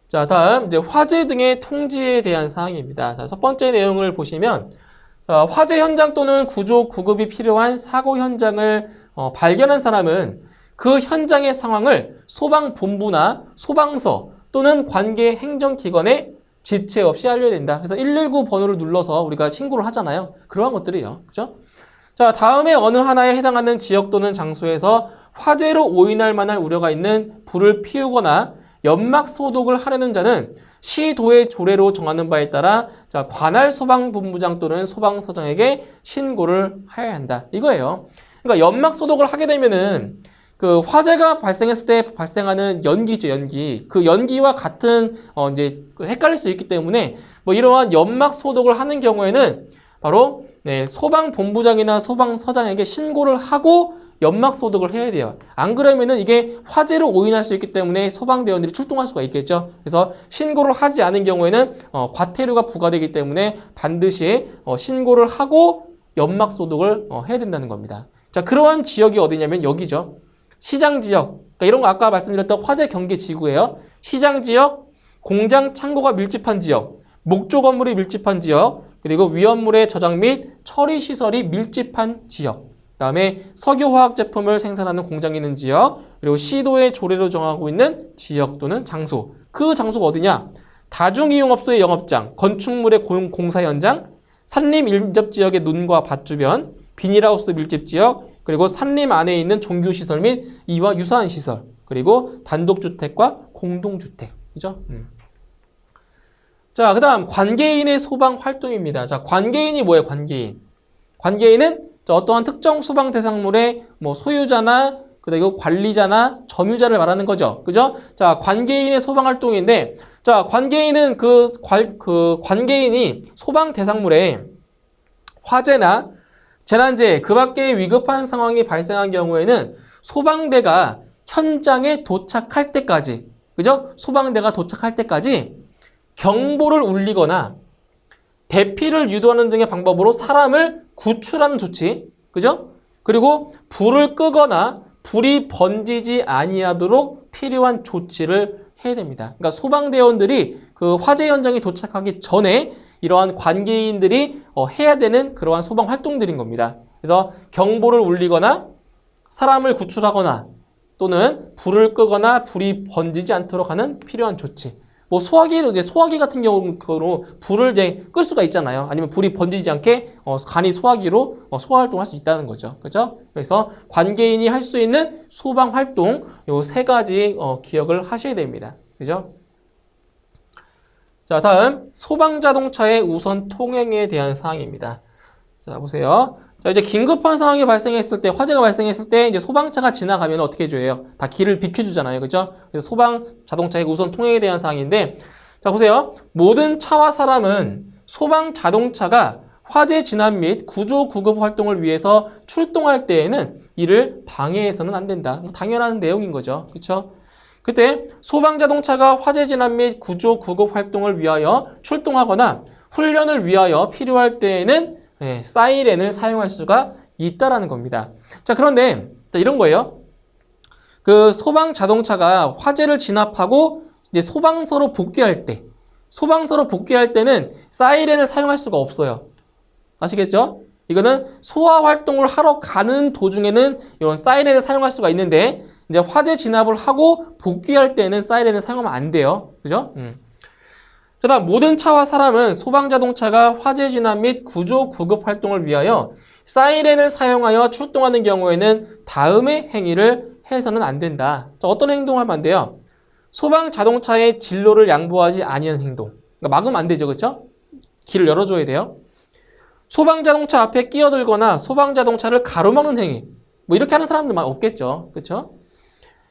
자, 다음 화재 등의 통지에 대한 사항입니다. 자, 첫 번째 내용을 보시면 화재 현장 또는 구조 구급이 필요한 사고 현장을 발견한 사람은 그 현장의 상황을 소방본부나 소방서 또는 관계 행정기관에 지체 없이 알려야 된다. 그래서 119 번호를 눌러서 우리가 신고를 하잖아요. 그러한 것들이에요. 그죠? 자, 다음에 어느 하나에 해당하는 지역 또는 장소에서 화재로 오인할 만한 우려가 있는 불을 피우거나 연막 소독을 하려는 자는 시도의 조례로 정하는 바에 따라 자, 관할 소방본부장 또는 소방서장에게 신고를 하여야 한다. 이거예요. 그러니까 연막 소독을 하게 되면은 그 화재가 발생했을 때 발생하는 연기죠, 연기. 그 연기와 같은 이제 헷갈릴 수 있기 때문에 뭐 이러한 연막 소독을 하는 경우에는 바로 네, 소방본부장이나 소방서장에게 신고를 하고 연막 소독을 해야 돼요. 안 그러면은 이게 화재로 오인할 수 있기 때문에 소방대원들이 출동할 수가 있겠죠. 그래서 신고를 하지 않은 경우에는 과태료가 부과되기 때문에 반드시 신고를 하고 연막 소독을 해야 된다는 겁니다. 자, 그러한 지역이 어디냐면 여기죠. 시장 지역. 그러니까 이런 거 아까 말씀드렸던 화재 경계 지구예요. 시장 지역, 공장, 창고가 밀집한 지역, 목조 건물이 밀집한 지역, 그리고 위험물의 저장 및 처리 시설이 밀집한 지역. 그다음에 석유화학 제품을 생산하는 공장이 있는 지역, 그리고 시도의 조례로 정하고 있는 지역 또는 장소. 그 장소가 어디냐? 다중이용업소의 영업장, 건축물의 공사 현장, 산림 인접 지역의 논과 밭 주변, 비닐하우스 밀집 지역, 그리고 산림 안에 있는 종교시설 및 이와 유사한 시설, 그리고 단독주택과 공동주택이죠. 자, 그 다음 관계인의 소방 활동입니다. 자, 관계인이 뭐예요? 관계인. 관계인은 어떠한 특정 소방 대상물의 뭐 소유자나 그리고 관리자나 점유자를 말하는 거죠. 그죠? 자, 관계인의 소방 활동인데, 자, 관계인은 관계인이 소방 대상물에 화재나 재난재해, 그 밖에 위급한 상황이 발생한 경우에는 소방대가 현장에 도착할 때까지, 그죠? 소방대가 도착할 때까지 경보를 울리거나 대피를 유도하는 등의 방법으로 사람을 구출하는 조치, 그죠? 그리고 불을 끄거나 불이 번지지 아니하도록 필요한 조치를 해야 됩니다. 그러니까 소방대원들이 그 화재 현장에 도착하기 전에 이러한 관계인들이 해야 되는 그러한 소방 활동들인 겁니다. 그래서 경보를 울리거나 사람을 구출하거나 또는 불을 끄거나 불이 번지지 않도록 하는 필요한 조치. 뭐 소화기 같은 경우로 불을 이제 끌 수가 있잖아요. 아니면 불이 번지지 않게 간이 소화기로 소화 활동할 수 있다는 거죠. 그죠? 그래서 관계인이 할 수 있는 소방 활동 요 세 가지 기억을 하셔야 됩니다. 그죠? 자, 다음 소방자동차의 우선 통행에 대한 사항입니다. 자, 보세요. 자, 이제 긴급한 상황이 발생했을 때, 화재가 발생했을 때 이제 소방차가 지나가면 어떻게 해줘요? 다 길을 비켜주잖아요. 그죠? 그래서 소방자동차의 우선 통행에 대한 사항인데, 자, 보세요. 모든 차와 사람은 소방자동차가 화재 진압 및 구조 구급 활동을 위해서 출동할 때에는 이를 방해해서는 안 된다. 당연한 내용인 거죠. 그렇죠? 그때 소방자동차가 화재 진압 및 구조 구급 활동을 위하여 출동하거나 훈련을 위하여 필요할 때에는 사이렌을 사용할 수가 있다라는 겁니다. 자, 그런데 이런 거예요. 그 소방자동차가 화재를 진압하고 이제 소방서로 복귀할 때는 사이렌을 사용할 수가 없어요. 아시겠죠? 이거는 소화 활동을 하러 가는 도중에는 이런 사이렌을 사용할 수가 있는데 이제 화재 진압을 하고 복귀할 때는 사이렌을 사용하면 안 돼요. 그죠? 그다음 모든 차와 사람은 소방자동차가 화재 진압 및 구조 구급 활동을 위하여 사이렌을 사용하여 출동하는 경우에는 다음의 행위를 해서는 안 된다. 자, 어떤 행동을 하면 안 돼요? 소방자동차의 진로를 양보하지 아니하는 행동. 그러니까 막으면 안 되죠. 그렇죠? 길을 열어줘야 돼요. 소방자동차 앞에 끼어들거나 소방자동차를 가로막는 행위. 뭐 이렇게 하는 사람들 없겠죠. 그렇죠?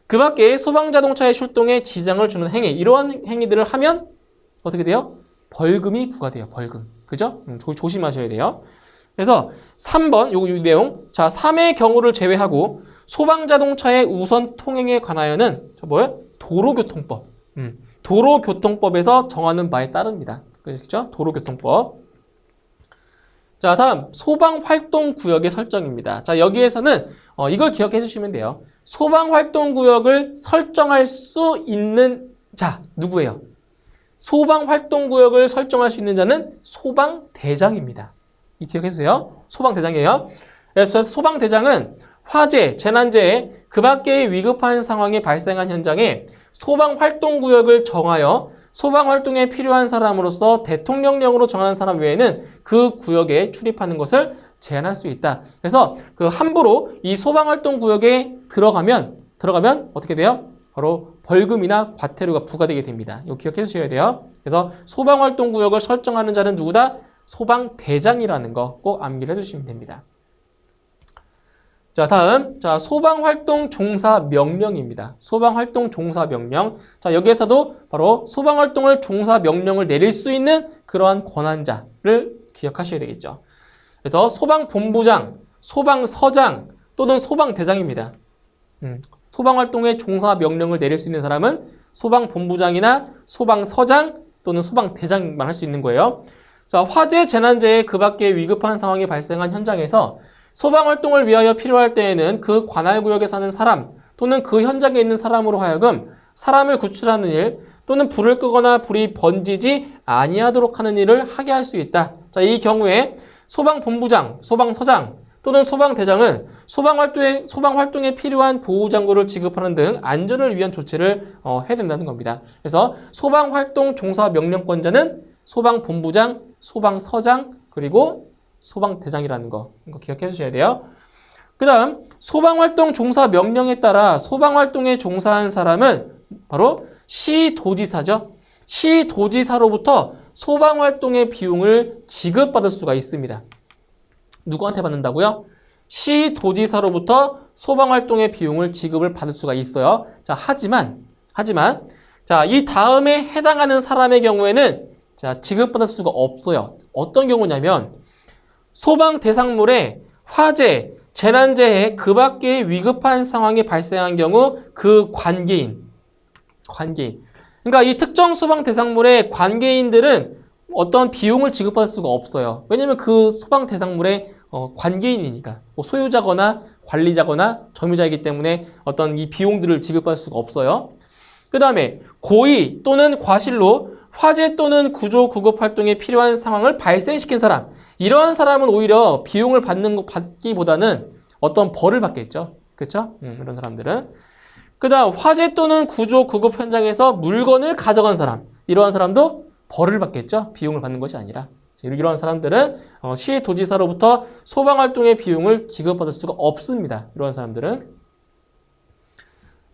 그 밖에 소방자동차의 출동에 지장을 주는 행위, 이러한 행위들을 하면 어떻게 돼요? 벌금이 부과돼요. 벌금. 그죠? 조심하셔야 돼요. 그래서 3번 요 내용. 자, 3의 경우를 제외하고 소방자동차의 우선 통행에 관하여는 뭐예요? 도로교통법. 도로교통법에서 정하는 바에 따릅니다. 그렇죠? 도로교통법. 자, 다음 소방활동구역의 설정입니다. 자, 여기에서는 이걸 기억해 주시면 돼요. 소방활동구역을 설정할 수 있는 자, 누구예요? 소방활동구역을 설정할 수 있는 자는 소방대장입니다. 이 기억해 주세요. 소방대장이에요. 그래서 소방대장은 화재, 재난재해, 그 밖의 위급한 상황이 발생한 현장에 소방활동구역을 정하여 소방활동에 필요한 사람으로서 대통령령으로 정하는 사람 외에는 그 구역에 출입하는 것을 제한할 수 있다. 그래서 그 함부로 이 소방활동구역에 들어가면 어떻게 돼요? 바로 벌금이나 과태료가 부과되게 됩니다. 이거 기억해 주셔야 돼요. 그래서 소방활동구역을 설정하는 자는 누구다? 소방대장이라는 거 꼭 암기를 해주시면 됩니다. 자, 다음, 자, 소방활동 종사 명령입니다. 소방활동 종사 명령. 자, 여기에서도 바로 소방활동을 종사 명령을 내릴 수 있는 그러한 권한자를 기억하셔야 되겠죠. 그래서 소방본부장, 소방서장 또는 소방대장입니다. 소방활동의 종사 명령을 내릴 수 있는 사람은 소방본부장이나 소방서장 또는 소방대장만 할 수 있는 거예요. 자, 화재, 재난재해 그 밖에 위급한 상황이 발생한 현장에서 소방활동을 위하여 필요할 때에는 그 관할구역에 사는 사람 또는 그 현장에 있는 사람으로 하여금 사람을 구출하는 일 또는 불을 끄거나 불이 번지지 아니하도록 하는 일을 하게 할 수 있다. 자, 이 경우에 소방본부장, 소방서장 또는 소방대장은 소방활동에 필요한 보호장구를 지급하는 등 안전을 위한 조치를 해야 된다는 겁니다. 그래서 소방활동 종사 명령권자는 소방본부장, 소방서장 그리고 소방대장이라는 거 이거 기억해 주셔야 돼요. 그 다음 소방활동 종사 명령에 따라 소방활동에 종사한 사람은 바로 시도지사죠. 시도지사로부터 소방활동의 비용을 지급받을 수가 있습니다. 누구한테 받는다고요? 시도지사로부터 소방활동의 비용을 지급을 받을 수가 있어요. 자, 하지만 자, 이 다음에 해당하는 사람의 경우에는 자, 지급받을 수가 없어요. 어떤 경우냐면 소방 대상물에 화재, 재난재해 그 밖의 위급한 상황이 발생한 경우 그 관계인. 그러니까 이 특정 소방 대상물의 관계인들은 어떤 비용을 지급받을 수가 없어요. 왜냐면 그 소방 대상물의 관계인이니까 뭐 소유자거나 관리자거나 점유자이기 때문에 어떤 이 비용들을 지급받을 수가 없어요. 그 다음에 고의 또는 과실로 화재 또는 구조 구급 활동에 필요한 상황을 발생시킨 사람, 이러한 사람은 오히려 비용을 받기보다는 어떤 벌을 받겠죠. 그렇죠? 이런 사람들은. 그 다음 화재 또는 구조 구급 현장에서 물건을 가져간 사람, 이러한 사람도 벌을 받겠죠. 비용을 받는 것이 아니라. 이러한 사람들은 시도지사로부터 소방활동의 비용을 지급받을 수가 없습니다. 이러한 사람들은.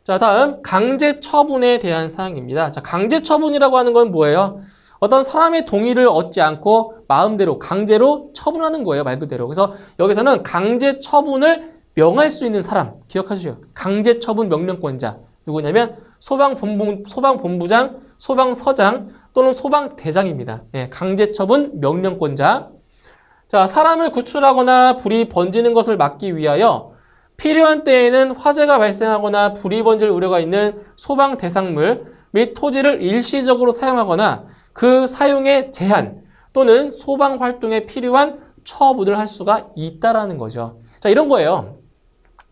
자, 다음 강제처분에 대한 사항입니다. 자, 강제처분이라고 하는 건 뭐예요? 어떤 사람의 동의를 얻지 않고 마음대로 강제로 처분하는 거예요. 말 그대로. 그래서 여기서는 강제처분을 명할 수 있는 사람 기억하시죠. 강제처분 명령권자 누구냐면 소방본부장, 소방서장 또는 소방대장입니다. 예, 강제처분 명령권자. 자, 사람을 구출하거나 불이 번지는 것을 막기 위하여 필요한 때에는 화재가 발생하거나 불이 번질 우려가 있는 소방 대상물 및 토지를 일시적으로 사용하거나 그 사용의 제한 또는 소방 활동에 필요한 처분을 할 수가 있다라는 거죠. 자, 이런 거예요.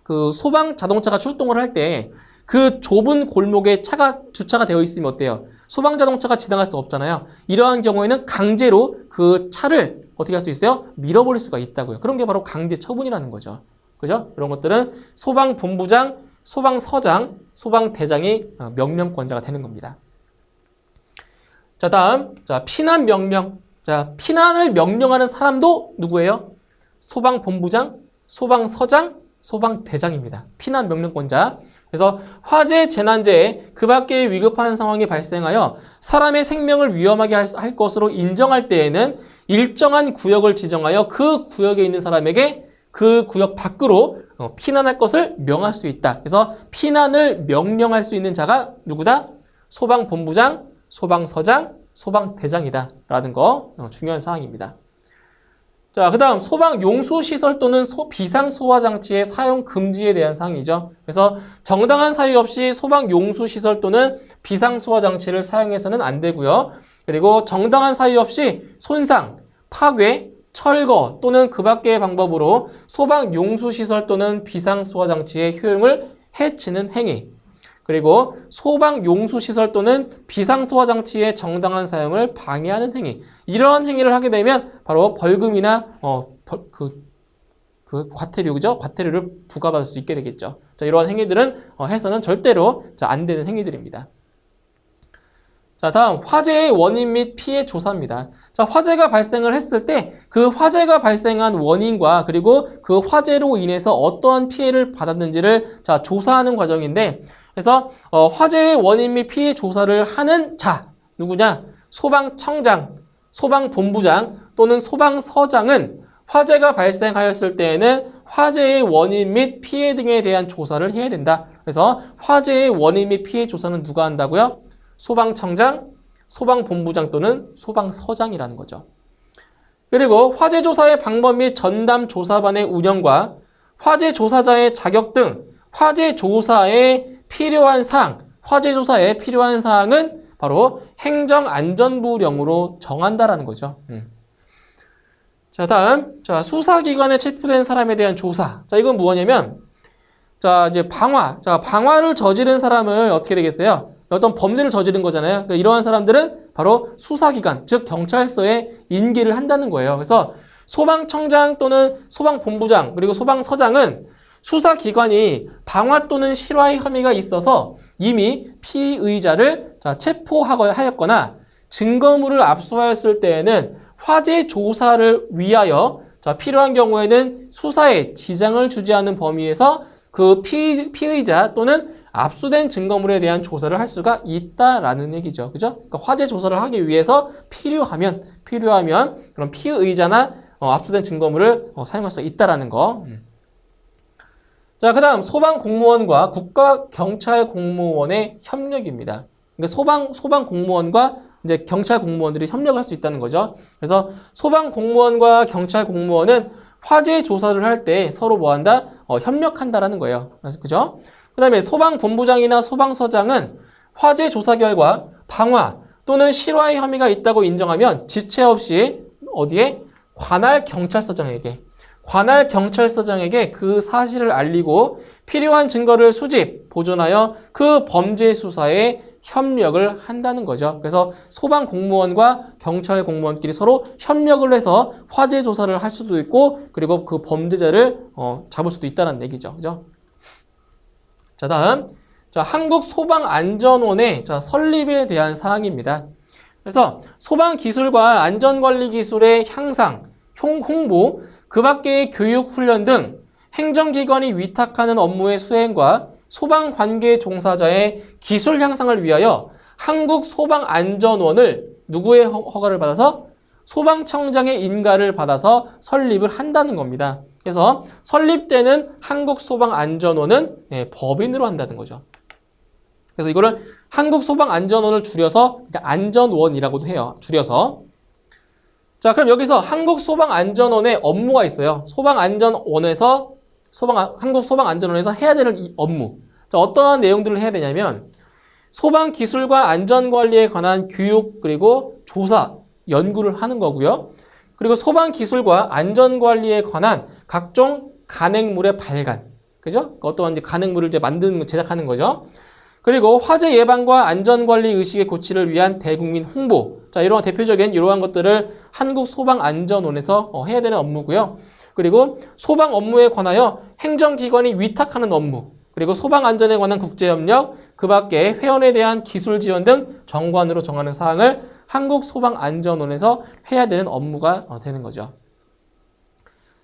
그 소방 자동차가 출동을 할 때 그 좁은 골목에 주차가 되어 있으면 어때요? 소방 자동차가 지나갈 수 없잖아요. 이러한 경우에는 강제로 그 차를 어떻게 할 수 있어요? 밀어버릴 수가 있다고요. 그런 게 바로 강제 처분이라는 거죠. 그죠? 이런 것들은 소방본부장, 소방서장, 소방대장이 명령권자가 되는 겁니다. 자, 다음, 자, 피난 명령. 자, 피난을 명령하는 사람도 누구예요? 소방본부장, 소방서장, 소방대장입니다. 피난 명령권자. 그래서 화재, 재난재해 그 밖의 위급한 상황이 발생하여 사람의 생명을 위험하게 할 것으로 인정할 때에는 일정한 구역을 지정하여 그 구역에 있는 사람에게 그 구역 밖으로 피난할 것을 명할 수 있다. 그래서 피난을 명령할 수 있는 자가 누구다? 소방본부장, 소방서장, 소방대장이다. 라는 거 중요한 사항입니다. 자, 그 다음 소방용수시설 또는 비상소화장치의 사용 금지에 대한 사항이죠. 그래서 정당한 사유 없이 소방용수시설 또는 비상소화장치를 사용해서는 안 되고요. 그리고 정당한 사유 없이 손상, 파괴, 철거 또는 그 밖의 방법으로 소방용수시설 또는 비상소화장치의 효용을 해치는 행위, 그리고 소방용수시설 또는 비상소화장치의 정당한 사용을 방해하는 행위, 이러한 행위를 하게 되면 바로 벌금이나 과태료, 그죠? 과태료를 부과받을 수 있게 되겠죠. 자, 이러한 행위들은 해서는 절대로 안 되는 행위들입니다. 자, 다음 화재의 원인 및 피해 조사입니다. 자, 화재가 발생을 했을 때 그 화재가 발생한 원인과 그리고 그 화재로 인해서 어떠한 피해를 받았는지를 자, 조사하는 과정인데, 그래서 화재의 원인 및 피해 조사를 하는 자 누구냐? 소방청장, 소방본부장 또는 소방서장은 화재가 발생하였을 때에는 화재의 원인 및 피해 등에 대한 조사를 해야 된다. 그래서 화재의 원인 및 피해 조사는 누가 한다고요? 소방청장, 소방본부장 또는 소방서장이라는 거죠. 그리고 화재 조사의 방법 및 전담 조사반의 운영과 화재 조사자의 자격 등 화재 조사에 필요한 사항은 바로 행정안전부령으로 정한다라는 거죠. 자, 다음. 자, 수사기관에 체포된 사람에 대한 조사. 자, 이건 뭐냐면, 자, 이제 방화를 저지른 사람을 어떻게 되겠어요? 어떤 범죄를 저지른 거잖아요. 그러니까 이러한 사람들은 바로 수사기관, 즉 경찰서에 인계를 한다는 거예요. 그래서 소방청장 또는 소방본부장 그리고 소방서장은 수사기관이 방화 또는 실화의 혐의가 있어서 이미 피의자를 체포하였거나 증거물을 압수하였을 때에는 화재 조사를 위하여 필요한 경우에는 수사에 지장을 주지 않는 범위에서 그 피의자 또는 압수된 증거물에 대한 조사를 할 수가 있다라는 얘기죠. 그죠? 그러니까 화재 조사를 하기 위해서 필요하면 그런 피의자나 압수된 증거물을 사용할 수 있다라는 거. 자, 그 다음 소방공무원과 국가경찰공무원의 협력입니다. 그러니까 소방공무원과 이제 경찰 공무원들이 협력을 할 수 있다는 거죠. 그래서 소방공무원과 경찰 공무원은 화재 조사를 할 때 서로 뭐 한다? 협력한다라는 거예요. 그죠? 그 다음에 소방본부장이나 소방서장은 화재 조사 결과 방화 또는 실화의 혐의가 있다고 인정하면 지체 없이 어디에? 관할 경찰서장에게 그 사실을 알리고 필요한 증거를 수집, 보존하여 그 범죄 수사에 협력을 한다는 거죠. 그래서 소방공무원과 경찰공무원끼리 서로 협력을 해서 화재 조사를 할 수도 있고 그리고 그 범죄자를 잡을 수도 있다는 얘기죠. 그죠? 자, 다음. 자, 한국소방안전원의 설립에 대한 사항입니다. 그래서 소방기술과 안전관리기술의 향상, 홍보, 그 밖의 교육, 훈련 등 행정기관이 위탁하는 업무의 수행과 소방관계 종사자의 기술 향상을 위하여 한국소방안전원을 누구의 허가를 받아서? 소방청장의 인가를 받아서 설립을 한다는 겁니다. 그래서 설립되는 한국소방안전원은 법인으로 한다는 거죠. 그래서 이거를 한국소방안전원을 줄여서 안전원이라고도 해요. 줄여서. 자, 그럼 여기서 한국소방안전원의 업무가 있어요. 한국소방안전원에서 해야 되는 이 업무. 자, 어떠한 내용들을 해야 되냐면 소방기술과 안전관리에 관한 교육 그리고 조사, 연구를 하는 거고요. 그리고 소방기술과 안전관리에 관한 각종 간행물의 발간. 그죠? 어떠한 이제 간행물을 이제 제작하는 거죠. 그리고 화재 예방과 안전관리 의식의 고취를 위한 대국민 홍보. 자, 이러한 대표적인 이러한 것들을 한국소방안전원에서 해야 되는 업무고요. 그리고 소방 업무에 관하여 행정기관이 위탁하는 업무. 그리고 소방안전에 관한 국제협력, 그 밖에 회원에 대한 기술 지원 등 정관으로 정하는 사항을 한국소방안전원에서 해야 되는 업무가 되는 거죠.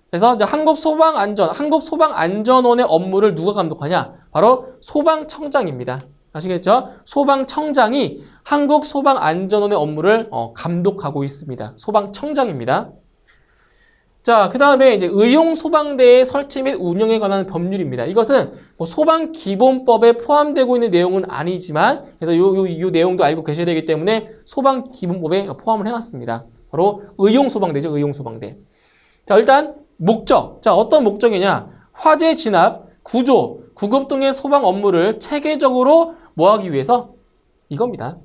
그래서 이제 한국소방안전원의 업무를 누가 감독하냐? 바로 소방청장입니다. 아시겠죠? 소방청장이 한국소방안전원의 업무를 감독하고 있습니다. 소방청장입니다. 자, 그 다음에 이제 의용소방대의 설치 및 운영에 관한 법률입니다. 이것은 뭐 소방기본법에 포함되고 있는 내용은 아니지만, 그래서 요 내용도 알고 계셔야 되기 때문에 소방기본법에 포함을 해놨습니다. 바로 의용소방대죠, 의용소방대. 자, 일단 목적. 자, 어떤 목적이냐? 화재 진압, 구조, 구급 등의 소방 업무를 체계적으로 뭐하기 위해서? 이겁니다.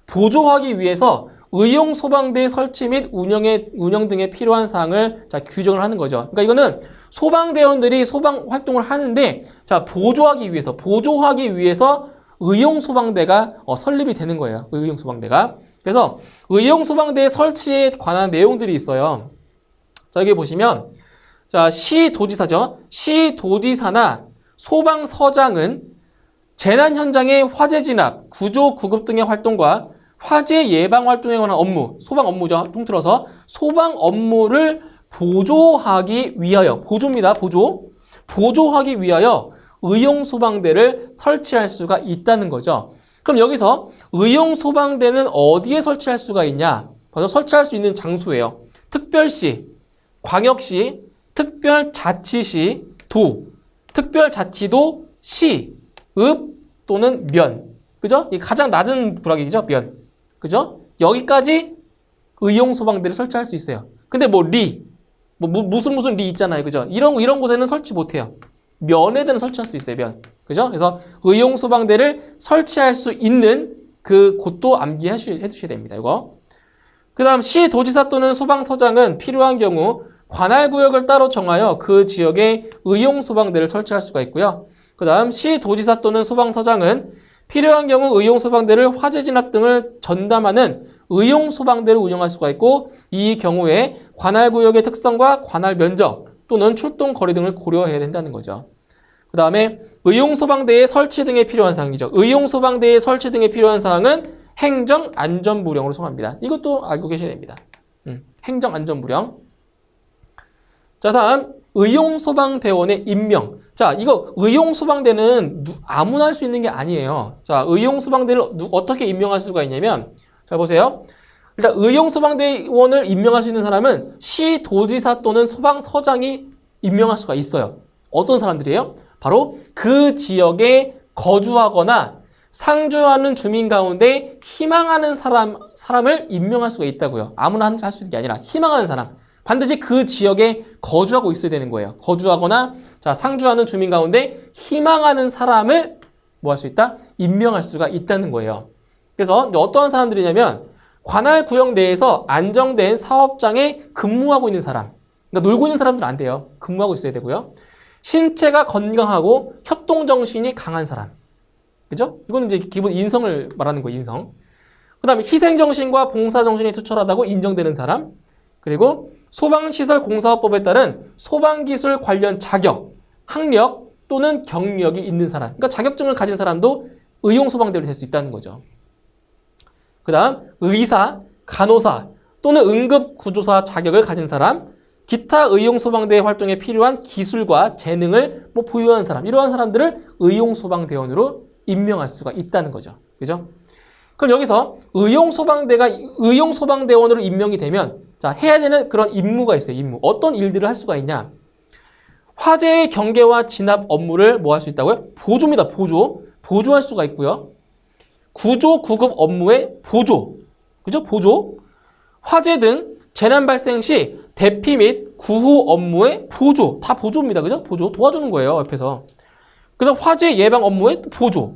보조하기 위해서 의용소방대 설치 및 운영 등에 필요한 사항을 규정을 하는 거죠. 그러니까 이거는 소방대원들이 소방 활동을 하는데 보조하기 위해서 의용소방대가 설립이 되는 거예요. 의용소방대가. 그래서 의용소방대 설치에 관한 내용들이 있어요. 자, 여기 보시면 시도지사죠. 시도지사나 소방서장은 재난 현장의 화재 진압, 구조, 구급 등의 활동과 화재 예방 활동에 관한 업무, 소방 업무죠. 통틀어서 소방 업무를 보조하기 위하여, 보조하기 위하여 의용소방대를 설치할 수가 있다는 거죠. 그럼 여기서 의용소방대는 어디에 설치할 수가 있냐? 바로 설치할 수 있는 장소예요. 특별시, 광역시, 특별자치시, 도, 특별자치도, 시, 읍 또는 면. 그죠? 이 가장 낮은 부락이죠, 면. 그죠? 여기까지 의용소방대를 설치할 수 있어요. 근데 뭐 리, 무슨 리 있잖아요. 그죠? 이런 곳에는 설치 못해요. 면에는 설치할 수 있어요, 면. 그죠? 그래서 의용소방대를 설치할 수 있는 그 곳도 암기해 주셔야 됩니다, 이거. 그 다음 시 도지사 또는 소방서장은 필요한 경우 관할구역을 따로 정하여 그 지역에 의용소방대를 설치할 수가 있고요. 그 다음 시 도지사 또는 소방서장은 필요한 경우 의용소방대를 화재 진압 등을 전담하는 의용소방대를 운영할 수가 있고 이 경우에 관할구역의 특성과 관할 면적 또는 출동 거리 등을 고려해야 된다는 거죠. 그 다음에 의용소방대의 설치 등에 필요한 사항이죠. 의용소방대의 설치 등에 필요한 사항은 행정안전부령으로 정합니다. 이것도 알고 계셔야 됩니다. 행정안전부령. 자, 다음 의용소방대원의 임명. 자, 이거 의용소방대는 아무나 할 수 있는 게 아니에요. 자, 의용소방대를 어떻게 임명할 수가 있냐면 자, 보세요. 일단 의용소방대원을 임명할 수 있는 사람은 시도지사 또는 소방서장이 임명할 수가 있어요. 어떤 사람들이에요? 바로 그 지역에 거주하거나 상주하는 주민 가운데 희망하는 사람을 임명할 수가 있다고요. 아무나 할 수 있는 게 아니라 희망하는 사람. 반드시 그 지역에 거주하고 있어야 되는 거예요. 거주하거나 자, 상주하는 주민 가운데 희망하는 사람을 뭐 할 수 있다? 임명할 수가 있다는 거예요. 그래서 어떠한 사람들이냐면 관할 구역 내에서 안정된 사업장에 근무하고 있는 사람. 그러니까 놀고 있는 사람들은 안 돼요. 근무하고 있어야 되고요. 신체가 건강하고 협동정신이 강한 사람. 그죠? 이거는 이제 기본 인성을 말하는 거예요, 인성. 그 다음에 희생정신과 봉사정신이 투철하다고 인정되는 사람. 그리고 소방시설 공사업법에 따른 소방기술 관련 자격, 학력 또는 경력이 있는 사람. 그러니까 자격증을 가진 사람도 의용소방대로 될 수 있다는 거죠. 그 다음 의사, 간호사 또는 응급구조사 자격을 가진 사람, 기타 의용소방대 활동에 필요한 기술과 재능을 보유하는 사람, 이러한 사람들을 의용소방대원으로 임명할 수가 있다는 거죠. 그죠? 그럼 여기서 의용소방대가 의용소방대원으로 임명이 되면 자, 해야 되는 그런 임무가 있어요. 임무. 어떤 일들을 할 수가 있냐? 화재의 경계와 진압 업무를 뭐 할 수 있다고요? 보조입니다. 보조. 보조할 수가 있고요. 구조, 구급 업무의 보조. 그죠? 보조. 화재 등 재난 발생 시 대피 및 구호 업무의 보조. 다 보조입니다. 그죠? 보조. 도와주는 거예요. 옆에서. 그 다음 화재 예방 업무의 보조.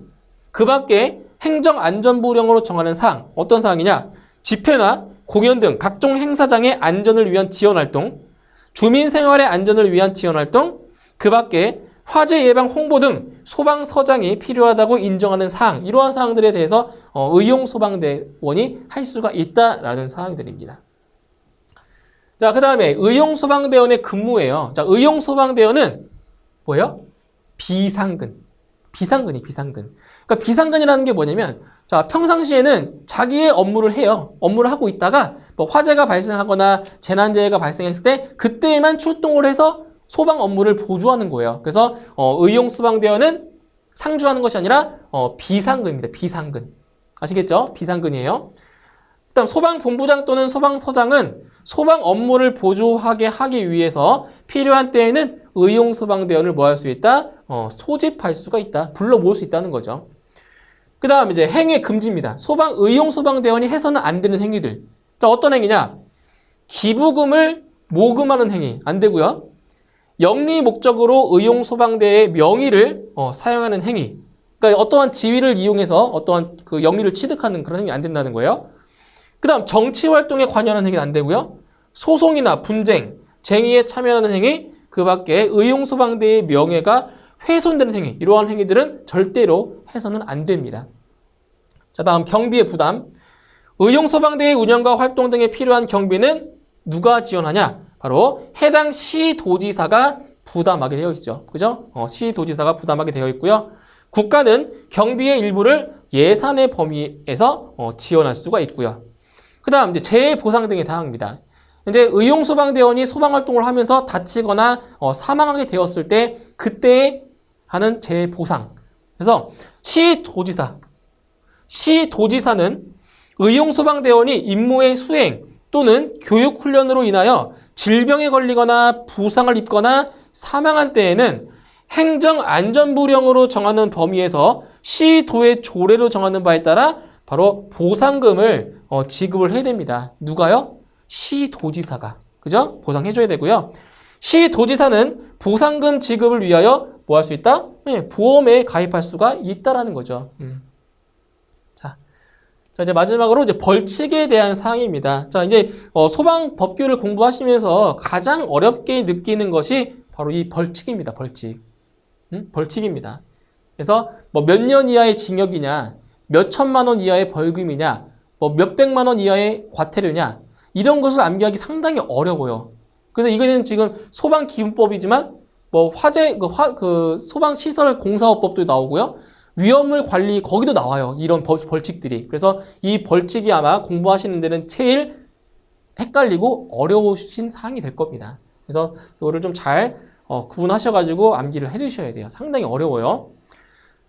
그 밖에 행정안전부령으로 정하는 사항. 어떤 사항이냐? 집회나 공연 등 각종 행사장의 안전을 위한 지원활동, 주민 생활의 안전을 위한 지원활동, 그 밖에 화재 예방 홍보 등 소방서장이 필요하다고 인정하는 사항, 이러한 사항들에 대해서 의용소방대원이 할 수가 있다라는 사항들입니다. 자, 그 다음에 의용소방대원의 근무예요. 자, 의용소방대원은 뭐예요? 비상근. 비상근이 비상근. 그러니까 비상근이라는 게 뭐냐면 자, 평상시에는 자기의 업무를 해요. 업무를 하고 있다가 뭐 화재가 발생하거나 재난재해가 발생했을 때 그때만 출동을 해서 소방 업무를 보조하는 거예요. 그래서 의용소방대원은 상주하는 것이 아니라 비상근입니다. 비상근. 아시겠죠? 비상근이에요. 그다음 소방본부장 또는 소방서장은 소방 업무를 보조하게 하기 위해서 필요한 때에는 의용소방대원을 뭐 할 수 있다? 소집할 수가 있다. 불러 모을 수 있다는 거죠. 그 다음 이제 행위 금지입니다. 의용소방대원이 해서는 안 되는 행위들. 자, 어떤 행위냐? 기부금을 모금하는 행위. 안 되고요. 영리 목적으로 의용소방대의 명의를 사용하는 행위. 그러니까 어떠한 지위를 이용해서 어떠한 그 영리를 취득하는 그런 행위 안 된다는 거예요. 그 다음 정치활동에 관여하는 행위는 안 되고요. 소송이나 분쟁, 쟁의에 참여하는 행위, 그 밖에 의용소방대의 명예가 훼손되는 행위, 이러한 행위들은 절대로 해서는 안 됩니다. 자, 다음 경비의 부담. 의용소방대의 운영과 활동 등에 필요한 경비는 누가 지원하냐? 바로 해당 시도지사가 부담하게 되어 있죠. 그죠? 시도지사가 부담하게 되어 있고요. 국가는 경비의 일부를 예산의 범위에서 지원할 수가 있고요. 그 다음 이제 재해 보상 등의 다항입니다. 이제 의용소방대원이 소방활동을 하면서 다치거나 사망하게 되었을 때 그때 하는 재해 보상. 그래서 시도지사, 시도지사는 의용소방대원이 임무의 수행 또는 교육훈련으로 인하여 질병에 걸리거나 부상을 입거나 사망한 때에는 행정안전부령으로 정하는 범위에서 시도의 조례로 정하는 바에 따라 바로 보상금을 지급을 해야 됩니다. 누가요? 시도지사가. 그죠? 보상해줘야 되고요. 시도지사는 보상금 지급을 위하여 뭐 할 수 있다? 네, 보험에 가입할 수가 있다라는 거죠. 자, 이제 마지막으로 이제 벌칙에 대한 사항입니다. 자, 이제 소방 법규를 공부하시면서 가장 어렵게 느끼는 것이 바로 이 벌칙입니다. 벌칙. 벌칙입니다. 그래서 뭐 몇 년 이하의 징역이냐, 몇 천만 원 이하의 벌금이냐, 뭐 몇백만 원 이하의 과태료냐, 이런 것을 암기하기 상당히 어려워요. 그래서 이거는 지금 소방기본법이지만 뭐 화재 소방시설 공사업법도 나오고요. 위험물 관리 거기도 나와요. 이런 벌칙들이. 그래서 이 벌칙이 아마 공부하시는 데는 제일 헷갈리고 어려우신 사항이 될 겁니다. 그래서 이거를 좀 잘 구분하셔가지고 암기를 해두셔야 돼요. 상당히 어려워요.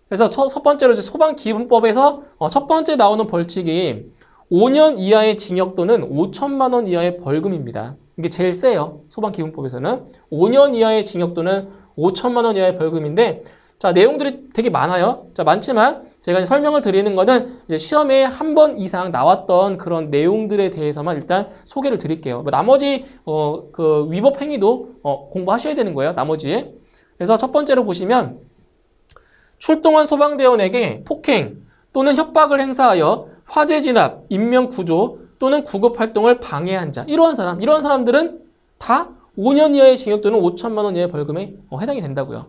그래서 첫 번째로 이제 소방기본법에서 첫 번째 나오는 벌칙이 5년 이하의 징역 또는 5천만 원 이하의 벌금입니다. 이게 제일 세요. 소방기본법에서는 5년 이하의 징역 또는 5천만 원 이하의 벌금인데, 자, 내용들이 되게 많아요. 자, 많지만 제가 설명을 드리는 거는 이제 시험에 한 번 이상 나왔던 그런 내용들에 대해서만 일단 소개를 드릴게요. 뭐 나머지 그 위법 행위도 공부하셔야 되는 거예요. 나머지. 그래서 첫 번째로 보시면 출동한 소방대원에게 폭행 또는 협박을 행사하여 화재 진압, 인명 구조 또는 구급 활동을 방해한 자. 이러한 사람들은 다 5년 이하의 징역 또는 5천만 원 이하의 벌금에 해당이 된다고요.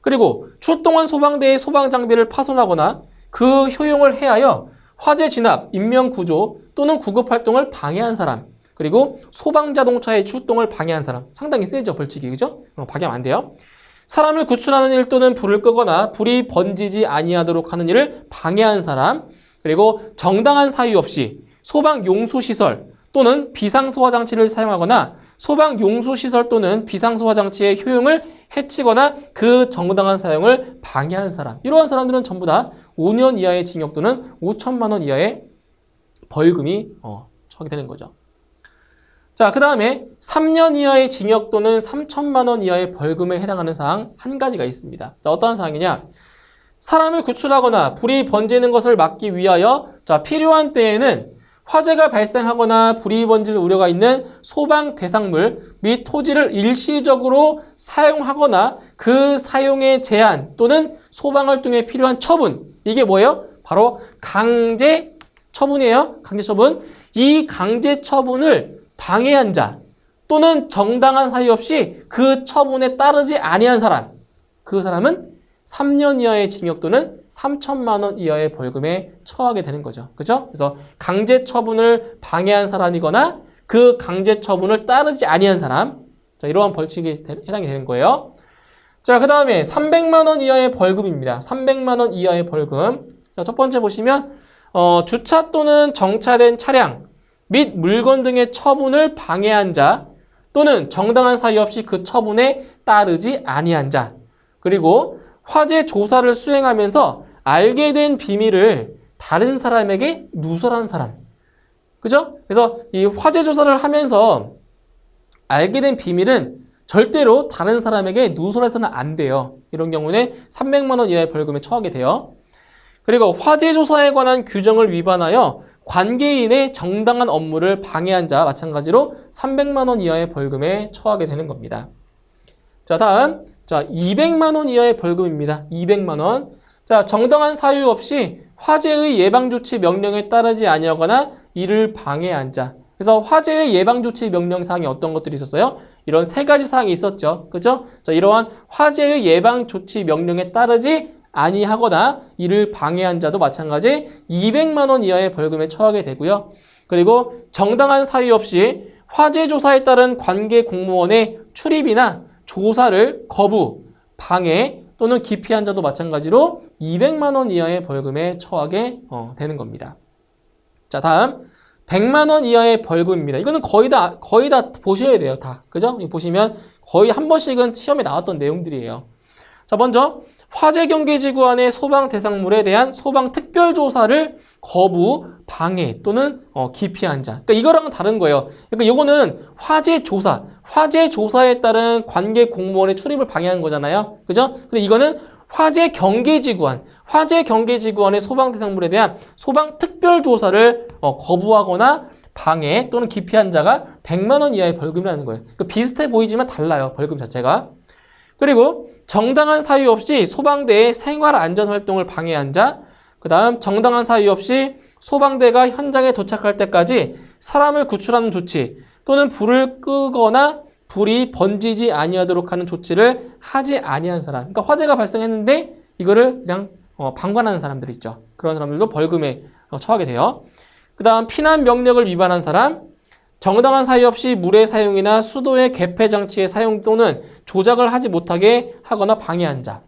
그리고 출동한 소방대의 소방 장비를 파손하거나 그 효용을 해하여 화재 진압, 인명 구조 또는 구급 활동을 방해한 사람. 그리고 소방 자동차의 출동을 방해한 사람. 상당히 세죠, 벌칙이. 그죠? 방해하면 안 돼요. 사람을 구출하는 일 또는 불을 끄거나 불이 번지지 아니하도록 하는 일을 방해한 사람. 그리고 정당한 사유 없이 소방 용수시설 또는 비상소화장치를 사용하거나 소방 용수시설 또는 비상소화장치의 효용을 해치거나 그 정당한 사용을 방해한 사람. 이러한 사람들은 전부 다 5년 이하의 징역 또는 5천만 원 이하의 벌금이 처하게 되는 거죠. 자, 그 다음에 3년 이하의 징역 또는 3천만 원 이하의 벌금에 해당하는 사항 한 가지가 있습니다. 자, 어떠한 사항이냐? 사람을 구출하거나 불이 번지는 것을 막기 위하여 자, 필요한 때에는 화재가 발생하거나 불이 번질 우려가 있는 소방 대상물 및 토지를 일시적으로 사용하거나 그 사용의 제한 또는 소방활동에 필요한 처분. 이게 뭐예요? 바로 강제 처분이에요. 강제 처분. 이 강제 처분을 방해한 자 또는 정당한 사유 없이 그 처분에 따르지 아니한 사람. 그 사람은 3년 이하의 징역 또는 3천만 원 이하의 벌금에 처하게 되는 거죠. 그죠? 그래서 강제 처분을 방해한 사람이거나 그 강제 처분을 따르지 아니한 사람. 자, 이러한 벌칙이 해당이 되는 거예요. 자, 그 다음에 300만 원 이하의 벌금입니다. 300만 원 이하의 벌금. 자, 첫 번째 보시면 주차 또는 정차된 차량 및 물건 등의 처분을 방해한 자 또는 정당한 사유 없이 그 처분에 따르지 아니한 자. 그리고 화재 조사를 수행하면서 알게 된 비밀을 다른 사람에게 누설한 사람. 그죠? 그래서 이 화재 조사를 하면서 알게 된 비밀은 절대로 다른 사람에게 누설해서는 안 돼요. 이런 경우는 300만 원 이하의 벌금에 처하게 돼요. 그리고 화재 조사에 관한 규정을 위반하여 관계인의 정당한 업무를 방해한 자 마찬가지로 300만 원 이하의 벌금에 처하게 되는 겁니다. 자, 다음. 자, 200만 원 이하의 벌금입니다. 200만 원. 자, 정당한 사유 없이 화재의 예방조치 명령에 따르지 아니하거나 이를 방해한 자. 그래서 화재의 예방조치 명령 사항이 어떤 것들이 있었어요? 이런 세 가지 사항이 있었죠. 그죠? 자, 이러한 화재의 예방조치 명령에 따르지 아니하거나 이를 방해한 자도 마찬가지 200만 원 이하의 벌금에 처하게 되고요. 그리고 정당한 사유 없이 화재 조사에 따른 관계 공무원의 출입이나 조사를 거부, 방해 또는 기피한 자도 마찬가지로 200만 원 이하의 벌금에 처하게 되는 겁니다. 자, 다음 100만 원 이하의 벌금입니다. 이거는 거의 다 보셔야 돼요. 다. 그죠? 보시면 거의 한 번씩은 시험에 나왔던 내용들이에요. 자, 먼저 화재경계지구안의 소방 대상물에 대한 소방 특별조사를 거부, 방해 또는 기피한 자. 그러니까 이거랑은 다른 거예요. 그러니까 이거는 화재조사에 따른 관계 공무원의 출입을 방해한 거잖아요. 그죠? 근데 이거는 화재경계지구안의 소방 대상물에 대한 소방 특별조사를 거부하거나 방해 또는 기피한 자가 100만 원 이하의 벌금이라는 거예요. 그러니까 비슷해 보이지만 달라요. 벌금 자체가. 그리고 정당한 사유 없이 소방대의 생활안전활동을 방해한 자, 그 다음 정당한 사유 없이 소방대가 현장에 도착할 때까지 사람을 구출하는 조치 또는 불을 끄거나 불이 번지지 아니하도록 하는 조치를 하지 아니한 사람. 그러니까 화재가 발생했는데 이거를 그냥 방관하는 사람들 있죠. 그런 사람들도 벌금에 처하게 돼요. 그 다음 피난 명령을 위반한 사람, 정당한 사유 없이 물의 사용이나 수도의 개폐 장치의 사용 또는 조작을 하지 못하게 하거나 방해한 자.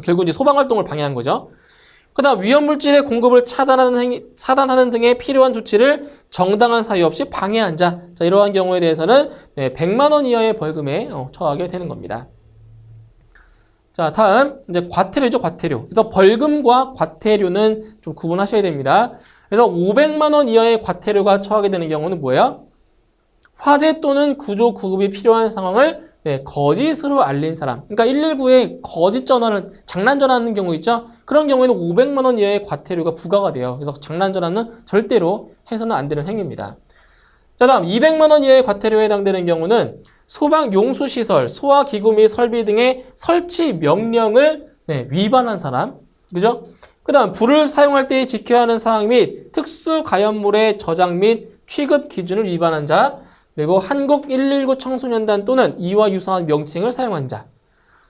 결국 이제 소방 활동을 방해한 거죠. 그 다음 위험물질의 공급을 차단하는 등의 필요한 조치를 정당한 사유 없이 방해한 자. 자, 이러한 경우에 대해서는 100만 원 이하의 벌금에 처하게 되는 겁니다. 자, 다음 이제 과태료죠, 과태료. 그래서 벌금과 과태료는 좀 구분하셔야 됩니다. 그래서 500만 원 이하의 과태료가 처하게 되는 경우는 뭐예요? 화재 또는 구조 구급이 필요한 상황을 거짓으로 알린 사람. 그러니까 119에 거짓 전화를 장난 전화하는 경우 있죠? 그런 경우에는 500만 원 이하의 과태료가 부과가 돼요. 그래서 장난 전화는 절대로 해서는 안 되는 행위입니다. 자, 다음 200만 원 이하의 과태료에 해당되는 경우는 소방 용수시설, 소화기구 및 설비 등의 설치 명령을 위반한 사람. 그죠? 그 다음 불을 사용할 때 지켜야 하는 사항 및 특수가연물의 저장 및 취급 기준을 위반한 자, 그리고 한국 119 청소년단 또는 이와 유사한 명칭을 사용한 자,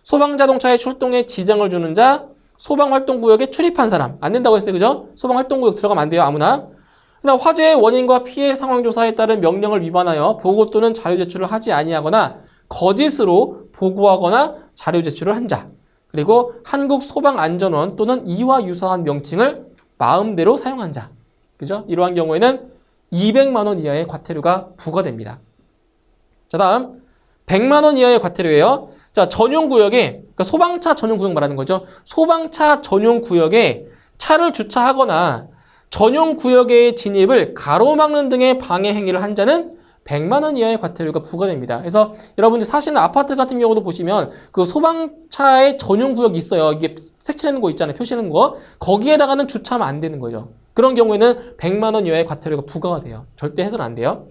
소방자동차의 출동에 지장을 주는 자, 소방활동구역에 출입한 사람. 안 된다고 했어요. 그죠? 소방활동구역 들어가면 안 돼요. 아무나. 그다음 화재의 원인과 피해 상황 조사에 따른 명령을 위반하여 보고 또는 자료 제출을 하지 아니하거나 거짓으로 보고하거나 자료 제출을 한 자. 그리고 한국소방안전원 또는 이와 유사한 명칭을 마음대로 사용한 자. 그죠? 이러한 경우에는 200만 원 이하의 과태료가 부과됩니다. 자, 다음 100만 원 이하의 과태료예요. 자, 전용구역에, 그러니까 소방차 전용구역 말하는 거죠. 소방차 전용구역에 차를 주차하거나 전용구역의 진입을 가로막는 등의 방해 행위를 한 자는 100만 원 이하의 과태료가 부과됩니다. 그래서 여러분들 사시는 아파트 같은 경우도 보시면 그 소방차의 전용구역이 있어요. 이게 색칠하는 거 있잖아요. 표시하는 거. 거기에다가는 주차하면 안 되는 거죠. 그런 경우에는 100만 원 이하의 과태료가 부과가 돼요. 절대 해서는 안 돼요.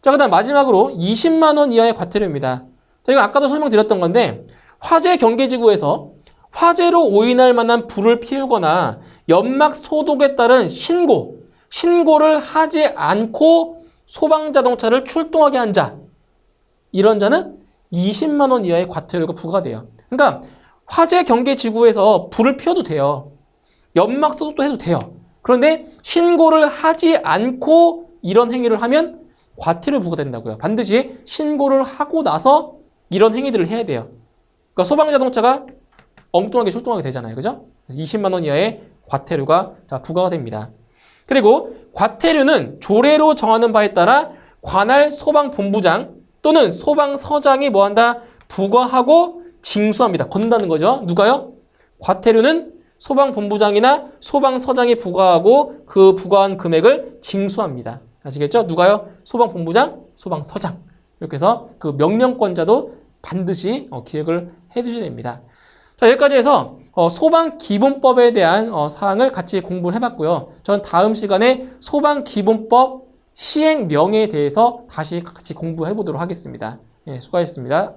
자, 그 다음 마지막으로 20만 원 이하의 과태료입니다. 자, 이거 아까도 설명드렸던 건데 화재 경계지구에서 화재로 오인할 만한 불을 피우거나 연막 소독에 따른 신고를 하지 않고 소방자동차를 출동하게 한 자, 이런 자는 20만 원 이하의 과태료가 부과돼요. 그러니까 화재 경계지구에서 불을 피워도 돼요. 연막 소독도 해도 돼요. 그런데 신고를 하지 않고 이런 행위를 하면 과태료 부과된다고요. 반드시 신고를 하고 나서 이런 행위들을 해야 돼요. 그러니까 소방자동차가 엉뚱하게 출동하게 되잖아요. 그죠? 20만 원 이하의 과태료가 부과가 됩니다. 그리고 과태료는 조례로 정하는 바에 따라 관할 소방본부장 또는 소방서장이 뭐한다? 부과하고 징수합니다. 건다는 거죠. 누가요? 과태료는 소방본부장이나 소방서장이 부과하고 그 부과한 금액을 징수합니다. 아시겠죠? 누가요? 소방본부장, 소방서장. 이렇게 해서 그 명령권자도 반드시 기억을 해두셔야 됩니다. 자, 여기까지 해서 소방기본법에 대한 사항을 같이 공부를 해봤고요. 저는 다음 시간에 소방기본법 시행령에 대해서 다시 같이 공부해 보도록 하겠습니다. 예, 수고하셨습니다.